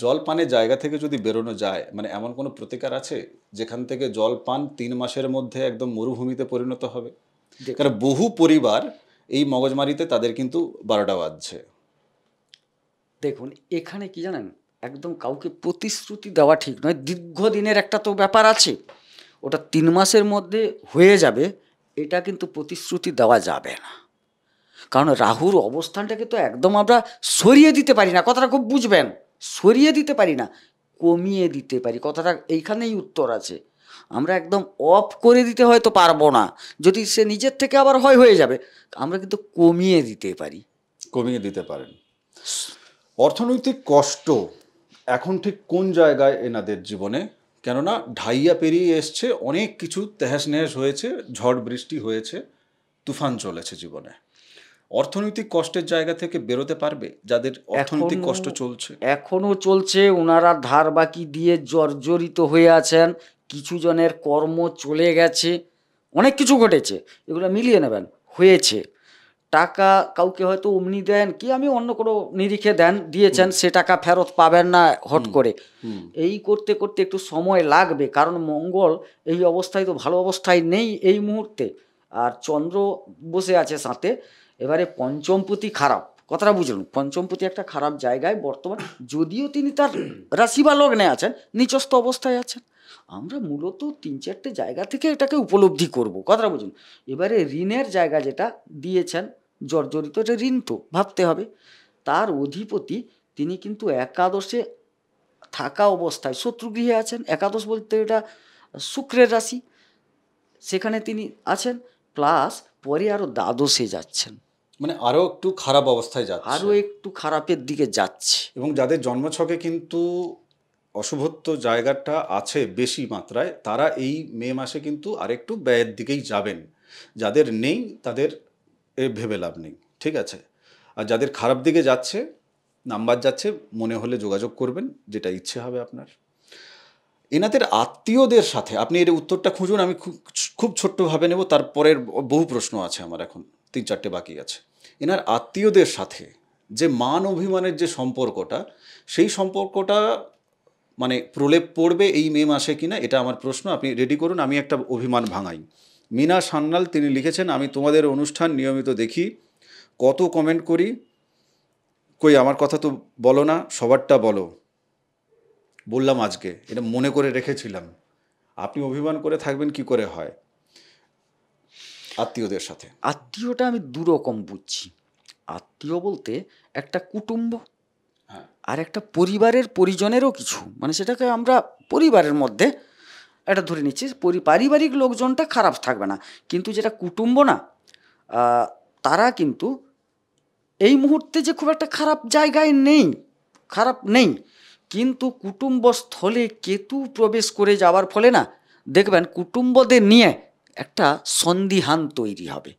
A: জল পানের জায়গা থেকে যদি বেরোনো যায়, মানে এমন কোনো প্রতিকার আছে যেখান থেকে জল পান 3 মাসের মধ্যে একদম মরুভূমিতে পরিণত হবে? কারণ বহু পরিবার এই মগজমারিতে তাদের কিন্তু 12টা বাজছে।
B: দেখুন, এখানে কি জানেন, একদম কাউকে প্রতিশ্রুতি দেওয়া ঠিক নয়। দীর্ঘদিনের একটা তো ব্যাপার আছে, ওটা 3 মাসের মধ্যে হয়ে যাবে, এটা কিন্তু প্রতিশ্রুতি দেওয়া যাবে না। কারণ রাহুর অবস্থানটাকে তো একদম আমরা সরিয়ে দিতে পারি না, কথাটা খুব বুঝবেন। সরিয়ে দিতে পারি না, কমিয়ে দিতে পারি, কথাটা এইখানেই উত্তর আছে। আমরা একদম অফ করে দিতে হয়তো পারবো না, যদি সে নিজের থেকে আবার হয়ে যাবে, আমরা কিন্তু কমিয়ে দিতে পারি।
A: কমিয়ে দিতে পারেন। অর্থনৈতিক কষ্ট এখন ঠিক কোন জায়গায় এনাদের জীবনে? কেননা ঢাইয়া পেরিয়ে এসছে, অনেক কিছু তেহাস নেহাস হয়েছে, ঝড় বৃষ্টি হয়েছে, তুফান চলেছে জীবনে। অর্থনৈতিক কষ্টের জায়গা থেকে বেরোতে পারবে যাদের অর্থনৈতিক কষ্ট চলছে?
B: এখনো চলছে, ওনারা ধার বাকি দিয়ে জর্জরিত হয়ে আছেন, কিছু জনের কর্ম চলে গেছে, অনেক কিছু ঘটেছে, এগুলো মিলিয়ে নেবেন। হয়েছে টাকা কাউকে হয়তো অমনি দেন কি, আমি অন্য কোনো নিরিখে দিয়েছেন, সে টাকা ফেরত পাবেন না হট করে। এই করতে করতে একটু সময় লাগবে, কারণ মঙ্গল এই অবস্থায় তো ভালো অবস্থায় নেই এই মুহূর্তে, আর চন্দ্র বসে আছে সাথে। এবারে পঞ্চমপতি খারাপ, কথাটা বুঝুন, পঞ্চমপতি একটা খারাপ জায়গায় বর্তমান, যদিও তিনি তার রাশি বা লগ্নে আছেন, নিচস্থ অবস্থায় আছেন। আমরা মূলত 3-4টে জায়গা থেকে এটাকে উপলব্ধি করব, কথাটা বুঝুন। এবারে ঋণের জায়গা যেটা দিয়েছেন, জর্জরিত, এটা ঋণ তো ভাবতে হবে। তার অধিপতি তিনি কিন্তু একাদশে থাকা অবস্থায় শত্রুগৃহে আছেন। একাদশ বলতে এটা শুক্রের রাশি, সেখানে তিনি আছেন, প্লাস পরে আরও দ্বাদশে যাচ্ছেন,
A: মানে আরো একটু খারাপ অবস্থায় যাচ্ছে,
B: আরও একটু খারাপের দিকে যাচ্ছে।
A: এবং যাদের জন্মছকে কিন্তু অশুভত্ব জায়গাটা আছে বেশি মাত্রায়, তারা এই মে মাসে কিন্তু আরেকটু ব্যয়ের দিকেই যাবেন। যাদের নেই তাদের ভেবে লাভ নেই, ঠিক আছে? আর যাদের খারাপ দিকে যাচ্ছে, নাম্বার যাচ্ছে, মনে হলে যোগাযোগ করবেন, যেটা ইচ্ছে হবে আপনার। এনাদের আত্মীয়দের সাথে আপনি এর উত্তরটা খুঁজুন, আমি খুব ছোট্টভাবে নেব, তারপরের বহু প্রশ্ন আছে আমার, এখন 3-4টে বাকি আছে। এনার আত্মীয়দের সাথে যে মান অভিমানের যে সম্পর্কটা, সেই সম্পর্কটা মানে প্রলেপ পড়বে এই মে মাসে কিনা, এটা আমার প্রশ্ন। আপনি রেডি করুন, আমি একটা অভিমান ভাঙাই। মিনা সান্যাল তিনি লিখেছেন, আমি তোমাদের অনুষ্ঠান নিয়মিত দেখি, কত কমেন্ট করি, কই আমার কথা তো বলো না, সবারটা বলো। বললাম আজকে, এটা মনে করে রেখেছিলাম। আপনি অভিমান করে থাকবেন কি করে হয় আত্মীয়দের সাথে?
B: আত্মীয়টা আমি দুরকম বুঝছি। আত্মীয় বলতে একটা কুটুম্ব,
A: হ্যাঁ,
B: আর একটা পরিবারের পরিজনেরও কিছু, মানে সেটাকে আমরা পরিবারের মধ্যে এটা ধরে নিচ্ছি। পারিবারিক লোকজনটা খারাপ থাকবে না, কিন্তু যেটা কুটুম্ব না, তারা কিন্তু এই মুহূর্তে যে খুব একটা খারাপ জায়গায় নেই, খারাপ নেই, কিন্তু কুটুম্বস্থলে কেতু প্রবেশ করে যাওয়ার ফলে না, দেখবেন কুটুম্বদের নিয়ে একটা সন্দিহান তৈরি হবে,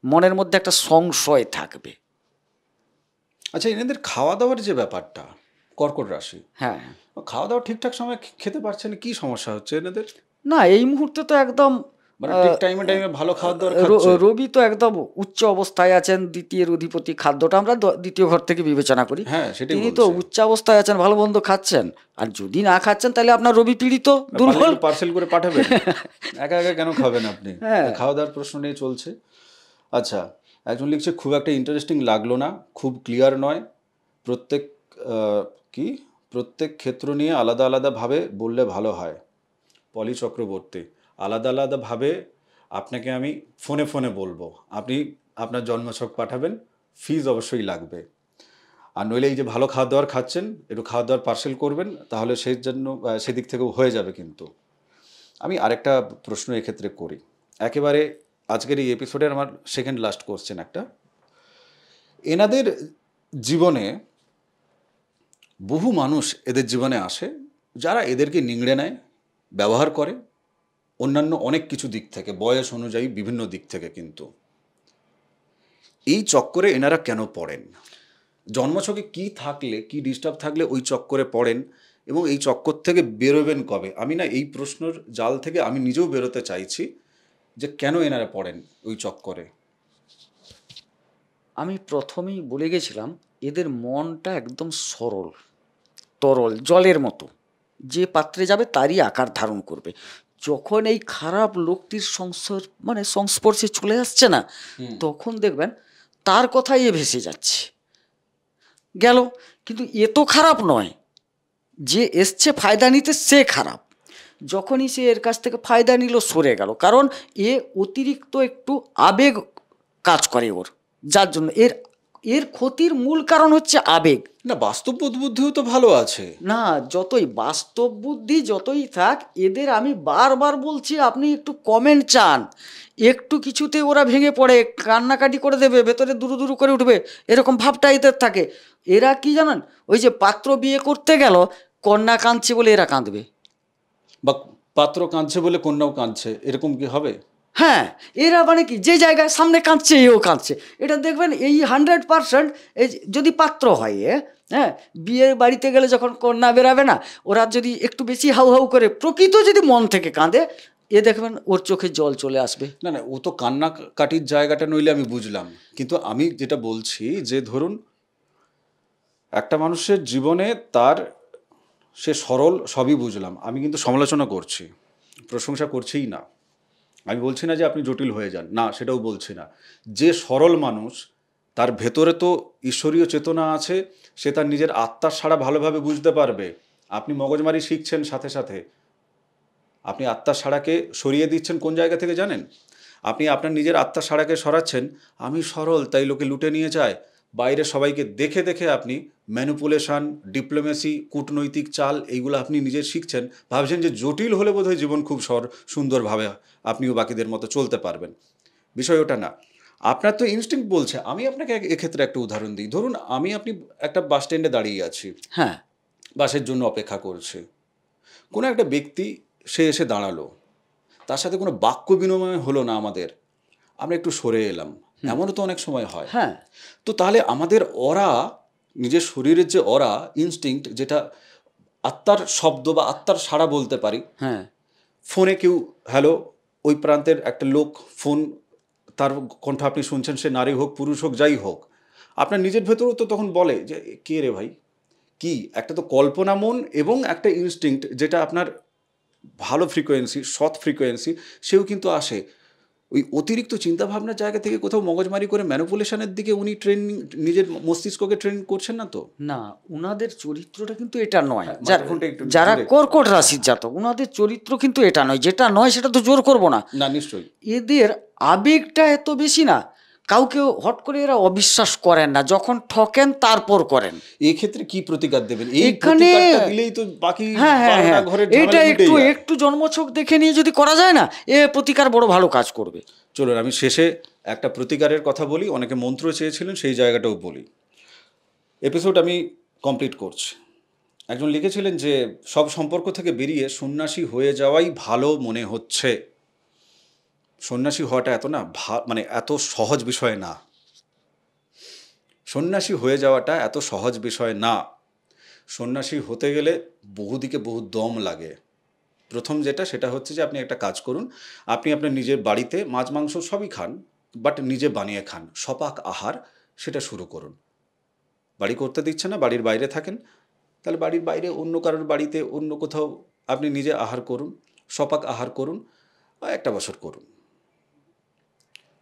B: মনের মধ্যে একটা সংশয় থাকবে।
A: আচ্ছা, এনাদের খাওয়া দাওয়ার যে ব্যাপারটা, কর্কট রাশি,
B: হ্যাঁ,
A: খাওয়া দাওয়া ঠিকঠাক সময় খেতে পারছে না, কি সমস্যা হচ্ছে এনাদের?
B: না এই মুহূর্তে তো একদম
A: মানে ঠিক টাইমে টাইমে ভালো খাওয়া দাওয়ার খাচ্ছে?
B: রবি তো একদম উচ্চ অবস্থায় আছেন, দ্বিতীয় অধিপতি, খাদ্যটা আমরা দ্বিতীয় ঘর থেকে বিবেচনা করি,
A: হ্যাঁ, সেটাই
B: তিনি তো উচ্চ অবস্থায় আছেন, ভালো মন্দ খাচ্ছেন। আর যদি না খাচ্ছেন তাহলে আপনার রবি পীড়িত, দুর্বল।
A: পার্সেল করে পাঠাবেন, একা একা কেন খাবেন আপনি?
B: হ্যাঁ।
A: খাওয়া দাওয়ার প্রশ্ন নিয়ে চলছে। আচ্ছা, একজন লিখছে, খুব একটা ইন্টারেস্টিং লাগলো না, খুব ক্লিয়ার নয়, প্রত্যেক কি প্রত্যেক ক্ষেত্র নিয়ে আলাদা আলাদাভাবে বললে ভালো হয়। পলি চক্রবর্তী, আলাদা আলাদাভাবে আপনাকে আমি ফোনে ফোনে বলবো, আপনি আপনার জন্মছক পাঠাবেন, ফিজ অবশ্যই লাগবে। আর নইলে এই যে ভালো খাওয়া দাওয়ার খাচ্ছেন, একটু খাওয়া দাওয়ার পার্সেল করবেন, তাহলে সেই জন্য সেদিক থেকেও হয়ে যাবে। কিন্তু আমি আরেকটা প্রশ্ন এক্ষেত্রে করি, একেবারে আজকের এই এপিসোডের আমার সেকেন্ড লাস্ট কোশ্চেন একটা। এনাদের জীবনে বহু মানুষ এদের জীবনে আসে যারা এদেরকে নিংড়ে নেয়, ব্যবহার করে অন্যান্য অনেক কিছু দিক থেকে, বয়স অনুযায়ী বিভিন্ন দিক থেকে। কিন্তু এই চক্করে এনারা কেন পড়েন? জন্মছকে কি থাকলে, কি ডিস্টার্ব থাকলে ওই চক্করে পড়েন, এবং এই চক্কর থেকে বেরোবেন কবে? আমি না এই প্রশ্নের জাল থেকে আমি নিজেও বেরোতে চাইছি, যে কেন এনারা পড়েন ওই চক্করে।
B: আমি প্রথমেই বলে গেছিলাম, এদের মনটা একদম সরল, তরল, জলের মতো, যে পাত্রে যাবে তারই আকার ধারণ করবে। যখন এই খারাপ লোকটির সংস্পর্শে চলে আসছে না, তখন দেখবেন তার কথাই এ ভেসে যাচ্ছে, গেল। কিন্তু এ তো খারাপ নয়, যে এসছে ফায়দা নিতে সে খারাপ। যখনই সে এর কাছ থেকে ফায়দা নিল, সরে গেল, কারণ এ অতিরিক্ত একটু আবেগ কাজ করে ওর, যার জন্য এর ক্ষতির মূল কারণ হচ্ছে আবেগ।
A: না, বাস্তব বুদ্ধিও তো ভালো আছে।
B: না, যতই বাস্তব বুদ্ধি যতই থাক, এদের আমি বারবার বলছি, আপনি একটু কমেন্ট চান, একটু কিছুতে ওরা ভেঙে পড়ে, কান্নাকাটি করে দেবে, ভেতরে দুরু দুরু করে উঠবে, এরকম ভাবটা এদের থাকে। এরা কি জানেন, ওই যে পাত্র বিয়ে করতে গেল, কন্যা কাঁদছে বলে এরা কাঁদবে,
A: বা পাত্র কাঁদছে বলে কন্যাও কাঁদছে, এরকম কি হবে?
B: হ্যাঁ। এরা মানে কি, যে জায়গায় সামনে কাঁদছে এও কাঁদছে, এটা দেখবেন এই 100%। এই যদি পাত্র হয়, হ্যাঁ, বিয়ের বাড়িতে গেলে যখন কন্যা বেরাবে না, ওরা যদি একটু বেশি হাউ হাউ করে, প্রকৃত যদি মন থেকে কাঁদে, এ দেখবেন ওর চোখে জল চলে আসবে।
A: না না, ও তো কান্নাকাটির জায়গাটা নইলে আমি বুঝলাম, কিন্তু আমি যেটা বলছি যে ধরুন একটা মানুষের জীবনে তার, সে সরল, সবই বুঝলাম, আমি কিন্তু সমালোচনা করছি, প্রশংসা করছিই না। আমি বলছি না যে আপনি জটিল হয়ে যান, না সেটাও বলছি না। যে সরল মানুষ, তার ভেতরে তো ঈশ্বরীয় চেতনা আছে, সে তার নিজের আত্মার সাড়া ভালোভাবে বুঝতে পারবে। আপনি মগজমারি শিখছেন, সাথে সাথে আপনি আত্মার সাড়াকে সরিয়ে দিচ্ছেন কোন জায়গা থেকে জানেন? আপনি আপনার নিজের আত্মার সাড়াকে সরাচ্ছেন, আমি সরল তাই লোকে লুটে নিয়ে যায়, বাইরে সবাইকে দেখে দেখে আপনি ম্যানিপুলেশন, ডিপ্লোমেসি, কূটনৈতিক চাল, এইগুলো আপনি নিজে শিখছেন, ভাবছেন যে জটিল হলে বোধহয় জীবন খুব সুন্দরভাবে আপনিও বাকিদের মতো চলতে পারবেন। বিষয় ওটা না। আপনার তো ইনস্টিংক্ট বলছে। আমি আপনাকে এক্ষেত্রে একটা উদাহরণ দিই। ধরুন আপনি একটা বাস স্ট্যান্ডে দাঁড়িয়ে আছি,
B: হ্যাঁ,
A: বাসের জন্য অপেক্ষা করছে, কোনো একটা ব্যক্তি সে এসে দাঁড়ালো, তার সাথে কোনো বাক্য বিনিময় হলো না আমাদের, আমরা একটু সরে এলাম, এমনও তো অনেক সময় হয়।
B: হ্যাঁ,
A: তো তাহলে আমাদের অরা, নিজের শরীরের যে অরা, ইনস্টিংক্ট, যেটা আত্মার শব্দ বা আত্মার সাড়া বলতে পারি,
B: হ্যাঁ,
A: ফোনে কেউ হ্যালো, ওই প্রান্তের একটা লোক ফোন, তার কণ্ঠ আপনি শুনছেন, সে নারী হোক পুরুষ হোক যাই হোক, আপনার নিজের ভেতরেও তো তখন বলে যে কে রে ভাই, কি একটা তো কল্পনা মন এবং একটা ইনস্টিংক্ট যেটা আপনার ভালো ফ্রিকোয়েন্সি, সৎ ফ্রিকোয়েন্সি, সেও কিন্তু আসে। ওই অতিরিক্ত চিন্তাভাবনার জায়গা থেকে কোথাও মগজমারি করে ম্যানিপুলেশনের দিকে উনি ট্রেনিং, নিজের মস্তিষ্ককে ট্রেন করছেন না তো?
B: না, উনাদের চরিত্রটা কিন্তু এটা নয়।
A: হ্যাঁ, মাইক্রোফোনটা একটু
B: যারা
A: দূরে।
B: কর্কট রাশির জাতক, উনাদের চরিত্র কিন্তু এটা নয়, যেটা নয় সেটা তো জোর করবো না।
A: না, নিশ্চয়ই।
B: এদের আবেগটা এত বেশি না, কাউকে হট করে এরা অবিশ্বাস করেন না, যখন ঠকেন তারপর করেন।
A: এই ক্ষেত্রে কি প্রতিকার দেবেন? এই
B: এখানে
A: প্রতিকারটা দিলেই তো বাকি
B: হ্যাঁ হ্যাঁ হ্যাঁ,
A: ঘরের
B: এটা
A: ঝামেলা
B: একটু
A: মিটে যায়।
B: একটু জন্মছক দেখে নিয়ে যদি করা যায় না, এ প্রতিকার বড় ভালো কাজ করবে।
A: চলুন আমি শেষে একটা প্রতিকারের কথা বলি, অনেকে মন্ত্র চেয়েছিলেন, সেই জায়গাটাও বলি। এপিসোড আমি কমপ্লিট করছি। একজন লিখেছিলেন যে সব সম্পর্ক থেকে বেরিয়ে সন্ন্যাসী হয়ে যাওয়াই ভালো মনে হচ্ছে। সন্ন্যাসী হওয়াটা এত না মানে এত সহজ বিষয় না। সন্ন্যাসী হয়ে যাওয়াটা এত সহজ বিষয় না। সন্ন্যাসী হতে গেলে বহুদিকে বহু দম লাগে। প্রথম যেটা, সেটা হচ্ছে যে আপনি একটা কাজ করুন, আপনি আপনার নিজের বাড়িতে মাছ মাংস সবই খান, বাট নিজে বানিয়ে খান, সপাক আহার, সেটা শুরু করুন। বাড়ি করতে দিচ্ছে না, বাড়ির বাইরে থাকেন, তাহলে বাড়ির বাইরে অন্য কারোর বাড়িতে, অন্য কোথাও আপনি নিজে আহার করুন, সপাক আহার করুন, 1 বছর করুন।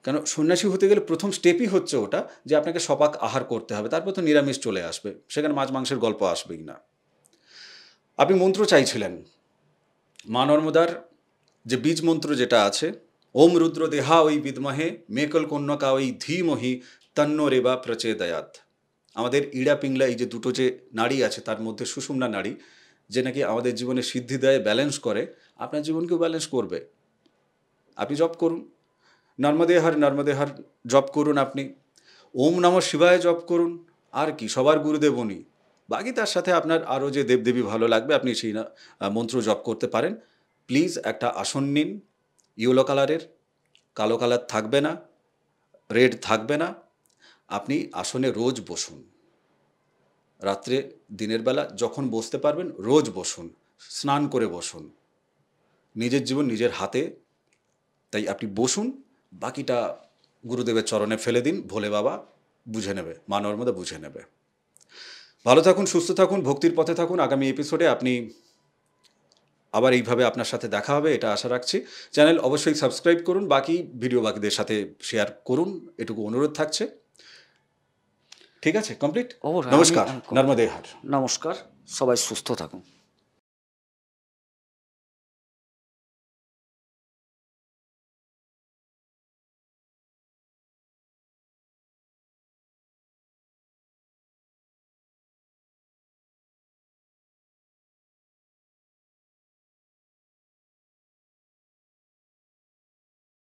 A: কেন, সন্ন্যাসী হতে গেলে প্রথম স্টেপই হচ্ছে ওটা, যে আপনাকে সপাক আহার করতে হবে, তারপর তো নিরামিষ চলে আসবে, সেখানে মাছ মাংসের গল্প আসবেই না। আপনি মন্ত্র চাইছিলেন, মা নর্মদার যে বীজ মন্ত্র যেটা আছে, ওম রুদ্র দেহা ওই বিদমহে মেকল কন্যকা ওই ধীমহি তন্ন রেবা প্রচেদয়াত, আমাদের ইড়া পিংলা এই যে দুটো যে নাড়ি আছে তার মধ্যে সুষুম্না নাড়ি, যে নাকি আমাদের জীবনে সিদ্ধি দেয়, ব্যালেন্স করে, আপনার জীবনকেও ব্যালেন্স করবে। আপনি জপ করুন, নর্মদে হর জপ করুন, আপনি ওম নমঃ শিবায় জপ করুন, আর কি, সবার গুরুদেব উনি। বাকি তার সাথে আপনার আরও যে দেবদেবী ভালো লাগবে আপনি সেই মন্ত্র জপ করতে পারেন। প্লিজ একটা আসন নিন, ইয়েলো কালারের, কালো কালার থাকবে না, রেড থাকবে না। আপনি আসনে রোজ বসুন, রাত্রে দিনের বেলা যখন বসতে পারবেন রোজ বসুন, স্নান করে বসুন। নিজের জীবন নিজের হাতে, তাই আপনি বসুন, বাকিটা গুরুদেবের চরণে ফেলে দিন, ভোলে বাবা বুঝে নেবে, মা নর্মদা বুঝে নেবে। ভালো থাকুন, সুস্থ থাকুন, ভক্তির পথে থাকুন। আগামী এপিসোডে আপনি আবার এইভাবে আপনার সাথে দেখা হবে, এটা আশা রাখছি। চ্যানেল অবশ্যই সাবস্ক্রাইব করুন, বাকি ভিডিও বাকিদের সাথে শেয়ার করুন, এটুকু অনুরোধ থাকছে। ঠিক আছে, কমপ্লিট।
B: অবশ্যই
A: নমস্কার, নর্মদে হর।
B: নমস্কার, সবাই সুস্থ থাকুন।